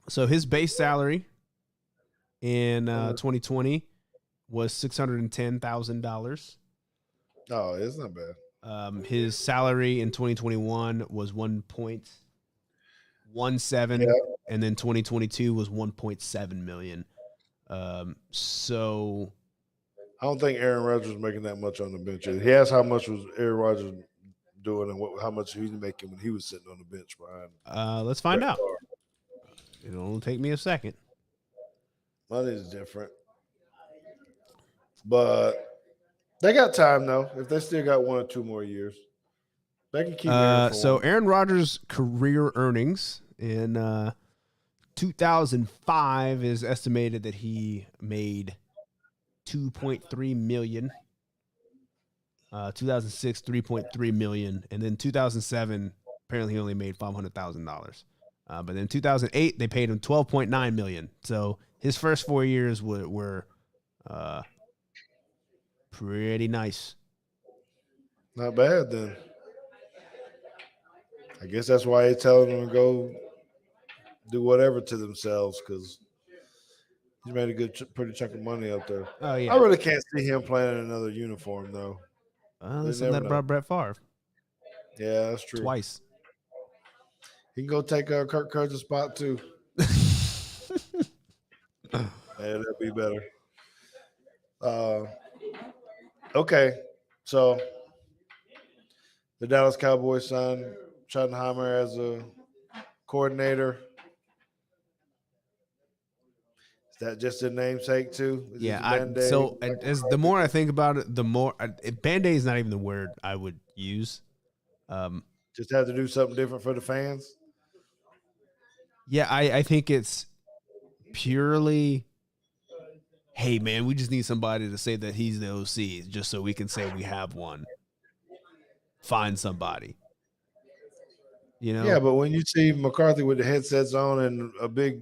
So his base salary in 2020 was $610,000. No, it's not bad. His salary in 2021 was 1.17, Yeah. and then 2022 was 1.7 million. So I don't think Aaron Rodgers was making that much on the bench. He asked how much was Aaron Rodgers doing and how much he was making when he was sitting on the bench behind. let's find out. It'll only take me a second. Money is different, but they got time though. If they still got 1 or 2 more years, they can keep. Aaron Rodgers' career earnings in 2005 is estimated that he made $2.3 million. 2006, $3.3 million, and then 2007 apparently he only made $500,000. But then 2008 they paid him $12.9 million. So his first 4 years were pretty nice. Not bad then. I guess that's why he's telling them to go do whatever to themselves because he's made a pretty chunk of money up there. Oh yeah. I really can't see him playing in another uniform though. They said that about Brett Favre. Yeah, that's true. Twice. He can go take Kirk Cousins' spot too. Yeah, that'd be better. Okay, so the Dallas Cowboys signed Schottenheimer as a coordinator. Is that just a namesake too? As the more I think about it, the more Band-Aid is not even the word I would use. Just have to do something different for the fans. Yeah, I think it's purely, hey man, we just need somebody to say that he's the OC, just so we can say we have one. Find somebody. You know? Yeah, but when you see McCarthy with the headsets on and a big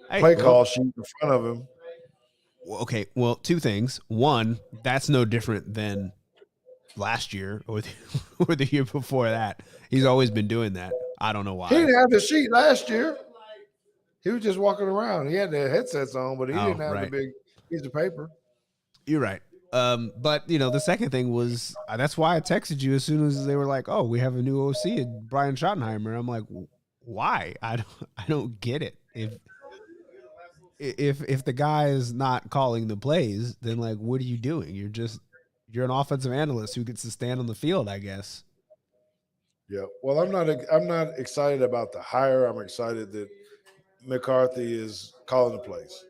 play call sheet in front of him. Okay, well, 2 things. One, that's no different than last year or the year before that. He's always been doing that. I don't know why. He didn't have the sheet last year. He was just walking around. He had the headsets on, but he didn't have the big piece of paper. You're right. But the second thing was that's why I texted you as soon as they were like, "Oh, we have a new OC, Brian Schottenheimer." I'm like, "Why? I don't get it. If the guy is not calling the plays, then like, what are you doing? You're an offensive analyst who gets to stand on the field, I guess." Yeah. Well, I'm not excited about the hire. I'm excited that McCarthy is calling the plays,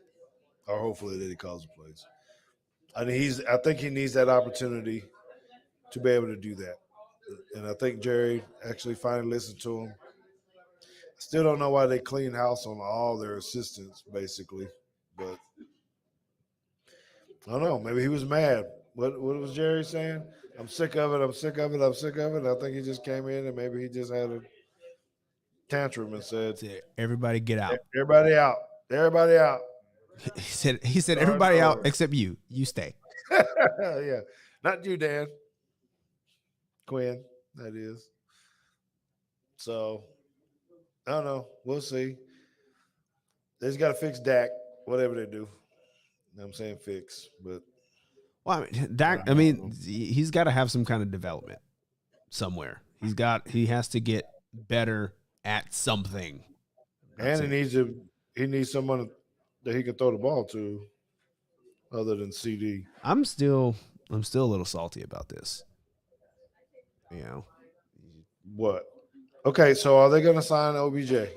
or hopefully that he calls the plays. I think he needs that opportunity to be able to do that. And I think Jerry actually finally listened to him. Still don't know why they clean house on all their assistants, basically. But I don't know. Maybe he was mad. What was Jerry saying? I'm sick of it. I'm sick of it. I'm sick of it. I think he just came in and maybe he just had a tantrum and said, "Everybody get out. Everybody out. Everybody out." He said everybody out except you. You stay. Yeah. Not you, Dan. Quinn, that is. So I don't know. We'll see. They just got to fix Dak, whatever they do. I'm saying fix, but well, Dak. I mean, he's got to have some kind of development somewhere. He has to get better at something. And he needs someone that he can throw the ball to, other than CD. I'm still a little salty about this. What? Okay, so are they going to sign OBJ?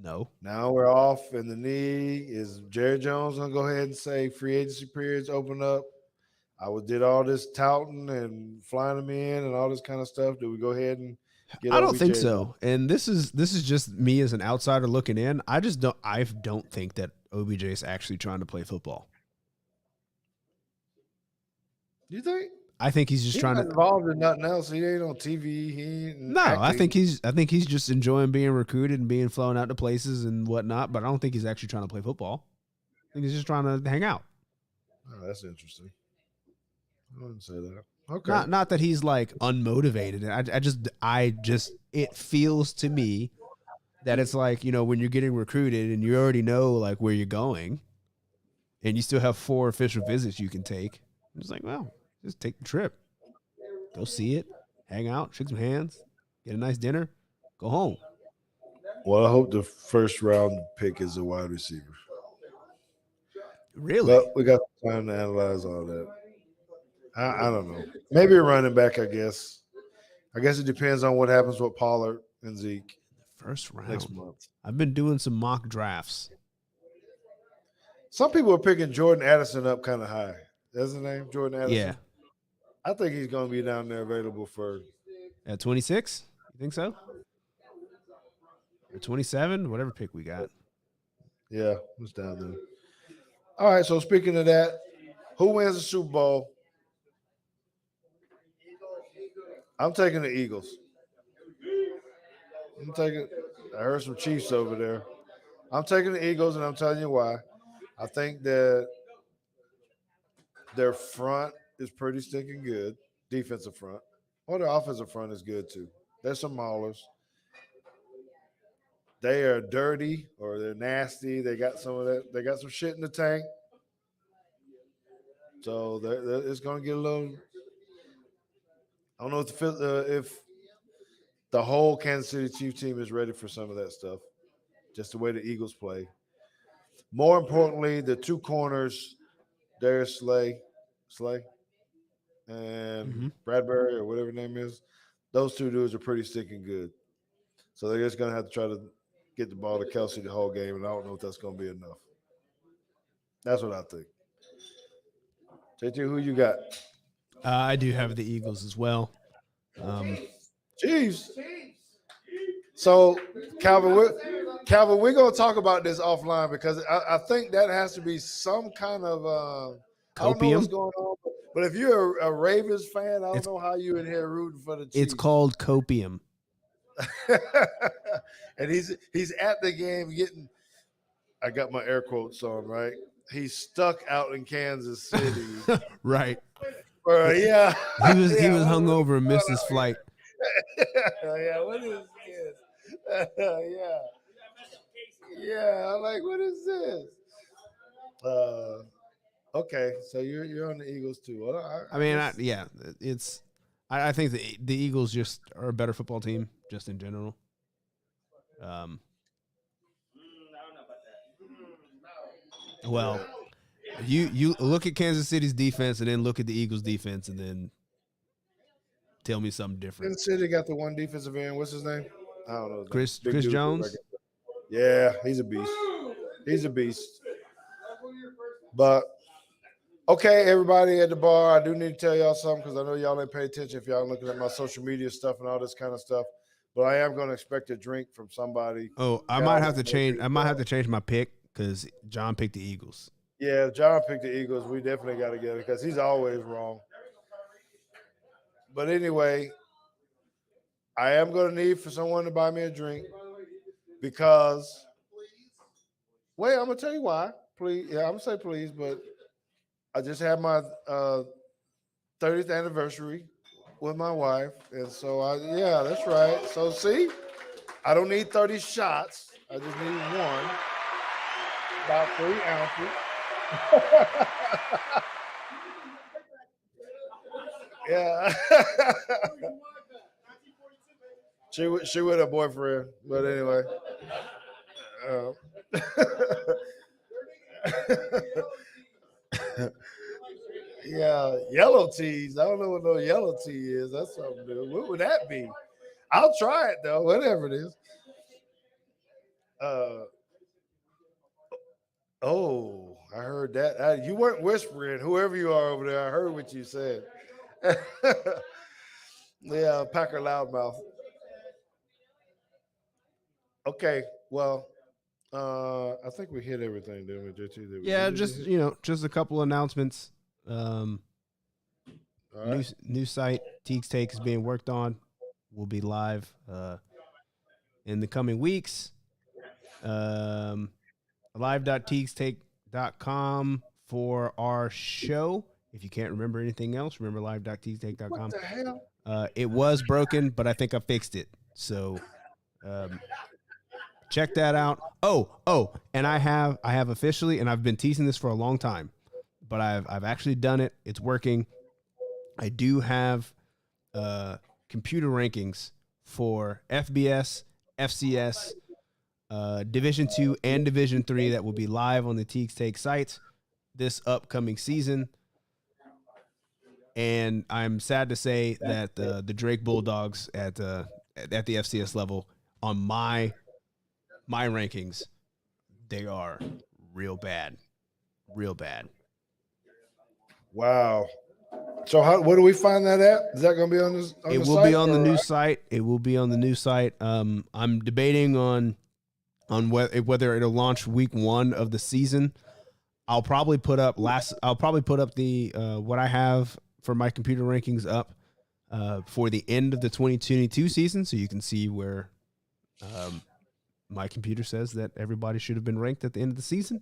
No. Now we're off in the knee. Is Jerry Jones gonna go ahead and say free agency periods open up? Did all this touting and flying them in and all this kind of stuff. Do we go ahead and get I don't OBJ think back? so. And this is just me as an outsider looking in. I don't think that OBJ is actually trying to play football. You think? I think he's just He's trying not to. involved in nothing else. He ain't on TV. He ain't No, acting. I think he's just enjoying being recruited and being flown out to places and whatnot. But I don't think he's actually trying to play football. I think he's just trying to hang out. Oh, that's interesting. I wouldn't say that. Okay. Not that he's like unmotivated. I just it feels to me that it's like, when you're getting recruited and you already know like where you're going, and you still have 4 official visits you can take. It's like, well, just take the trip, go see it, hang out, shake some hands, get a nice dinner, go home. Well, I hope the first round pick is a wide receiver. Really? But we got time to analyze all that. I don't know. Maybe a running back, I guess. I guess it depends on what happens with Pollard and Zeke First round. next month. I've been doing some mock drafts. Some people are picking Jordan Addison up kind of high. That's the name, Jordan Addison? Yeah. I think he's going to be down there available for At 26? You think so? Or 27? Whatever pick we got. Yeah, it's down there. All right, so speaking of that, who wins the Super Bowl? I'm taking the Eagles. I heard some Chiefs over there. I'm taking the Eagles, and I'm telling you why. I think that their front is pretty stinking good, defensive front. Well, their offensive front is good too. There's some maulers. They are dirty or they're nasty. They got some of that. They got some shit in the tank. So it's going to get a little. I don't know if the whole Kansas City Chiefs team is ready for some of that stuff. Just the way the Eagles play. More importantly, the 2 corners, Darius Slay, and Bradbury or whatever his name is. Those 2 dudes are pretty stinking good. So they're just going to have to try to get the ball to Kelsey the whole game, and I don't know if that's going to be enough. That's what I think. JT, who you got? I do have the Eagles as well. Chiefs. So, Calvin, we're going to talk about this offline because I think that has to be some kind of I don't know what's going on. But if you're a Ravens fan, I don't know how you in here rooting for the Chiefs. It's called copium. And he's at the game getting. I got my air quotes on, right? He's stuck out in Kansas City. Right. Yeah. He was hungover and missed his flight. Yeah, what is this? Yeah. Yeah, I'm like, what is this? Okay, so you're on the Eagles too. Well, I think the Eagles just are a better football team just in general. Well, you look at Kansas City's defense and then look at the Eagles' defense and then tell me something different. Kansas City got the one defensive end. What's his name? I don't know. Chris Jones. Yeah, he's a beast. He's a beast. But okay, everybody at the bar, I do need to tell y'all something because I know y'all ain't pay attention if y'all looking at my social media stuff and all this kind of stuff. But I am going to expect a drink from somebody. Oh, I might have to change my pick because John picked the Eagles. Yeah, if John picked the Eagles, we definitely got to get it because he's always wrong. But anyway, I am going to need for someone to buy me a drink because – wait, I'm going to tell you why. Please. Yeah, I'm going to say please, but I just had my 30th anniversary with my wife. And so, yeah, that's right. So, see, I don't need 30 shots. I just need one, about 3 ounces. Yeah. She with her boyfriend, but anyway. Yeah, yellow teas. I don't know what no yellow tea is. That's something new. What would that be? I'll try it though, whatever it is. Uh, oh, I heard that. You weren't whispering. Whoever you are over there, I heard what you said. Yeah, Packer loudmouth. Okay, well, I think we hit everything, didn't we, JT? Yeah, Did we just hit? just a couple announcements. Um, All new right. new site Teague's Take is being worked on. Will be live in the coming weeks. Um, live.teaguestake.com for our show. If you can't remember anything else, remember What live.teaguestake.com. the hell? It was broken, but I think I fixed it. So um, check that out. And I have officially, and I've been teasing this for a long time, but I've actually done it. It's working. I do have computer rankings for FBS, FCS, Division Two, and Division Three that will be live on the Teague's Take site this upcoming season. And I'm sad to say that the Drake Bulldogs at the FCS level on my rankings, they are real bad, real bad. Wow. So where do we find that at? Is that going to be on this on It the will site? be on the new site. It will be on the new site. I'm debating on whether it'll launch week 1 of the season. I'll probably put up the what I have for my computer rankings up for the end of the 2022 season, so you can see where my computer says that everybody should have been ranked at the end of the season.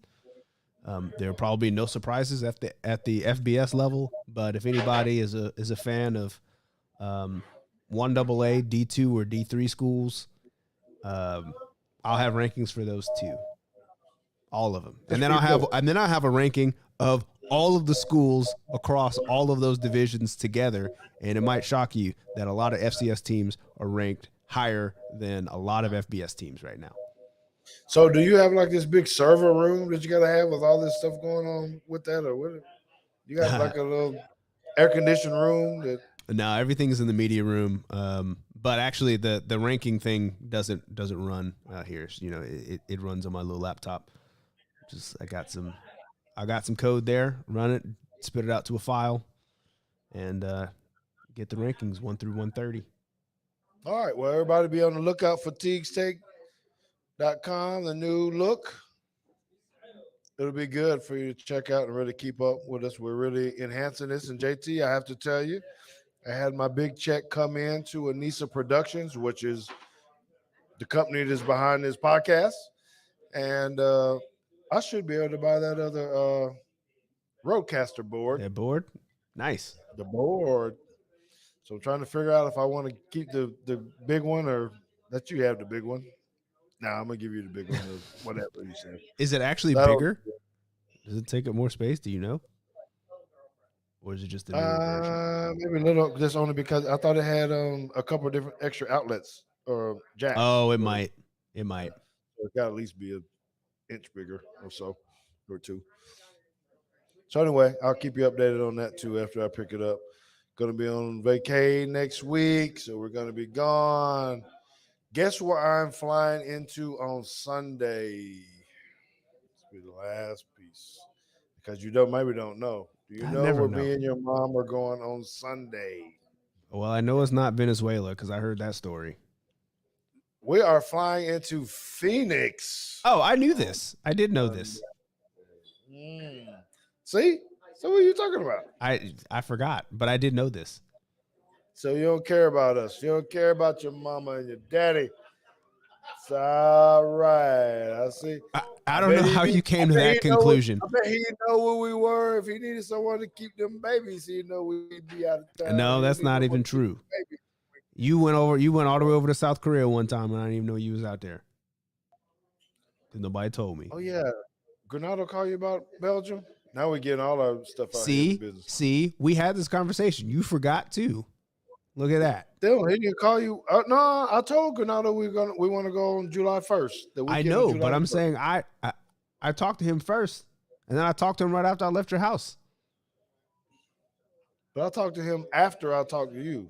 There will probably be no surprises at the FBS level, but if anybody is a fan of 1AA, D2, or D3 schools, I'll have rankings for those too, all of them, That's and then pretty dope. I'll have a ranking of all of the schools across all of those divisions together. And it might shock you that a lot of FCS teams are ranked higher than a lot of FBS teams right now. So do you have like this big server room that you got to have with all this stuff going on with that, or what? You got like a little air conditioned room that. No, everything's in the media room. But actually, the ranking thing doesn't run here. You know, it runs on my little laptop. Just I got some code there. Run it, spit it out to a file, and get the rankings 1 through 130. All right. Well, everybody be on the lookout for teagstake.com, the new look. It'll be good for you to check out and really keep up with us. We're really enhancing this. And JT, I have to tell you, I had my big check come in to Anissa Productions, which is the company that's behind this podcast. And I should be able to buy that other Roadcaster board. That board, nice. The board. So I'm trying to figure out if I want to keep the big one or let you have the big one. Nah, I'm gonna give you the big one. Whatever you say. Is it actually bigger? Does it take up more space? Do you know? Or is it just the newer version? Maybe a little. Just only because I thought it had a couple of different extra outlets or jacks. Oh, it might. It might. So it got to at least be an inch bigger or so, or two. So anyway, I'll keep you updated on that too after I pick it up. Going to be on vacay next week, so we're going to be gone. Guess where I'm flying into on Sunday? This will be the last piece because you maybe don't know. Do you know where me and your mom are going on Sunday? Well, I know it's not Venezuela because I heard that story. We are flying into Phoenix. Oh, I knew this. I did know this. See? So what are you talking about? I forgot, but I did know this. So you don't care about us. You don't care about your mama and your daddy. It's all right. I see. I don't know how you came to that conclusion. I bet he know where we were. If he needed someone to keep them babies, he'd know we'd be out of town. No, that's not even true. You went all the way over to South Korea one time, and I didn't even know you was out there. Because nobody told me. Oh, yeah. Granado call you about Belgium? Now we're getting all our stuff out here in business. See, we had this conversation. You forgot too. Look at that. He didn't call you. No, I told Granado we want to go on July 1st. I know, but I'm saying I talked to him first, and then I talked to him right after I left your house. But I talked to him after I talked to you.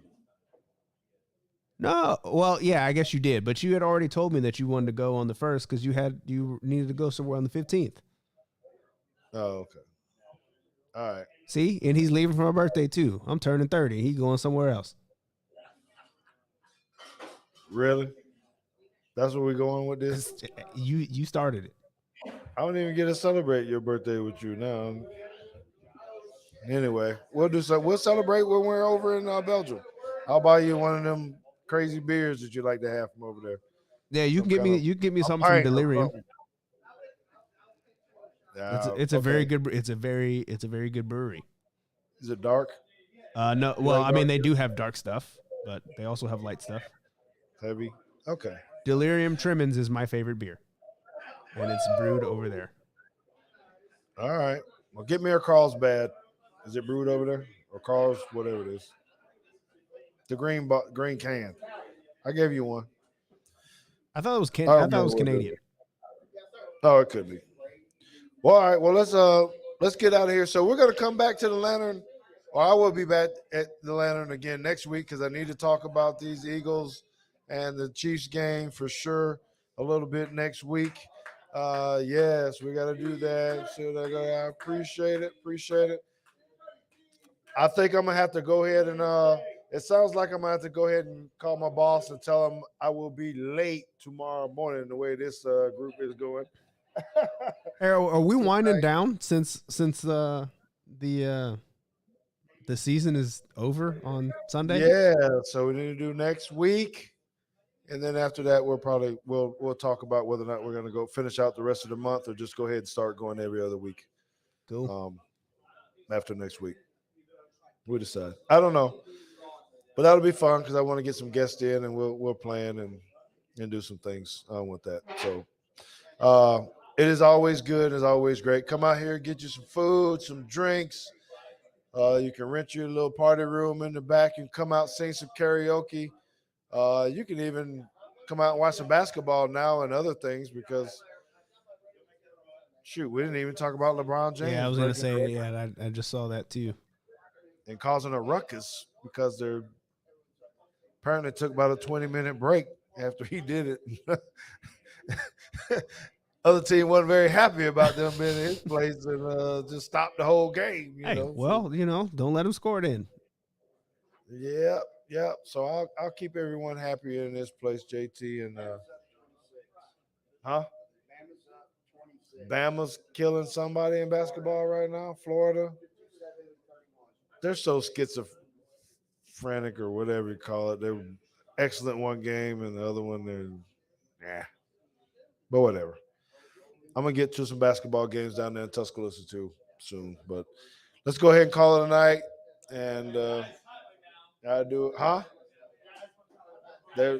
No, well, yeah, I guess you did, but you had already told me that you wanted to go on the 1st because you needed to go somewhere on the 15th. Oh, okay. All right. See, and he's leaving for my birthday too. I'm turning 30. He going somewhere else. Really? That's where we're going with this? Cause you started it. I don't even get to celebrate your birthday with you now. Anyway, we'll do so. We'll celebrate when we're over in Belgium. I'll buy you one of them crazy beers that you like to have from over there. Yeah, you Some can get kind me of you can get me a something from pint or Delirium. something. It's a very Okay. good it's a very good brewery. Is it dark? No, You well, like I mean dark they beer? do have dark stuff, but they also have light stuff. Heavy. Okay. Delirium Tremens is my favorite beer, and it's brewed over there. All right. Well, get me a Carlsbad. Is it brewed over there or Carl's whatever it is? The green can. I gave you one. I thought it was I don't I thought it remember was what it Canadian. is. Oh, it could be. Well, all right. Well, let's get out of here. So we're gonna come back to the Lantern, or I will be back at the Lantern again next week because I need to talk about these Eagles and the Chiefs game for sure a little bit next week. Yes, we got to do that. So I appreciate it. Appreciate it. I think I'm gonna have to go ahead and it sounds like I'm gonna have to go ahead and call my boss and tell him I will be late tomorrow morning the way this group is going. Hey, are we So winding down since the season is over on Sunday? yeah, so we need to do next week, and then after that, we'll talk about whether or not we're going to go finish out the rest of the month or just go ahead and start going every other week. Cool. After next week, we'll decide. I don't know, but that'll be fun because I want to get some guests in, and we'll plan and do some things with that. So it is always good. It's always great. Come out here, get you some food, some drinks. You can rent your little party room in the back and come out sing some karaoke. You can even come out and watch some basketball now and other things because shoot, we didn't even talk about LeBron Yeah, I James was gonna breaking the say. record Yeah, I just saw that too. and causing a ruckus because they're apparently took about a 20-minute break after he did it. Other team wasn't very happy about them being in his place and just stopped the whole game, you Hey, know. So well, don't let him score it in. yeah, yeah. So I'll keep everyone happy in this place, JT, and huh? Bama's killing somebody in basketball right now. Florida, they're so schizophrenic or whatever you call it. They're excellent one game, and the other one they're yeah. But whatever. I'm gonna get to some basketball games down there in Tuscaloosa too soon. But let's go ahead and call it a night. And I do it, huh? They're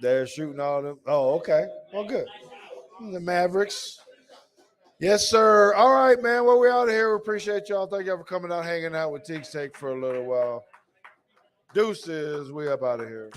they're shooting all them. Oh, okay. Well, good. The Mavericks. Yes, sir. All right, man. Well, we're out of here. We appreciate y'all. Thank y'all for coming out, hanging out with Teague Take for a little while. Deuces. We up out of here.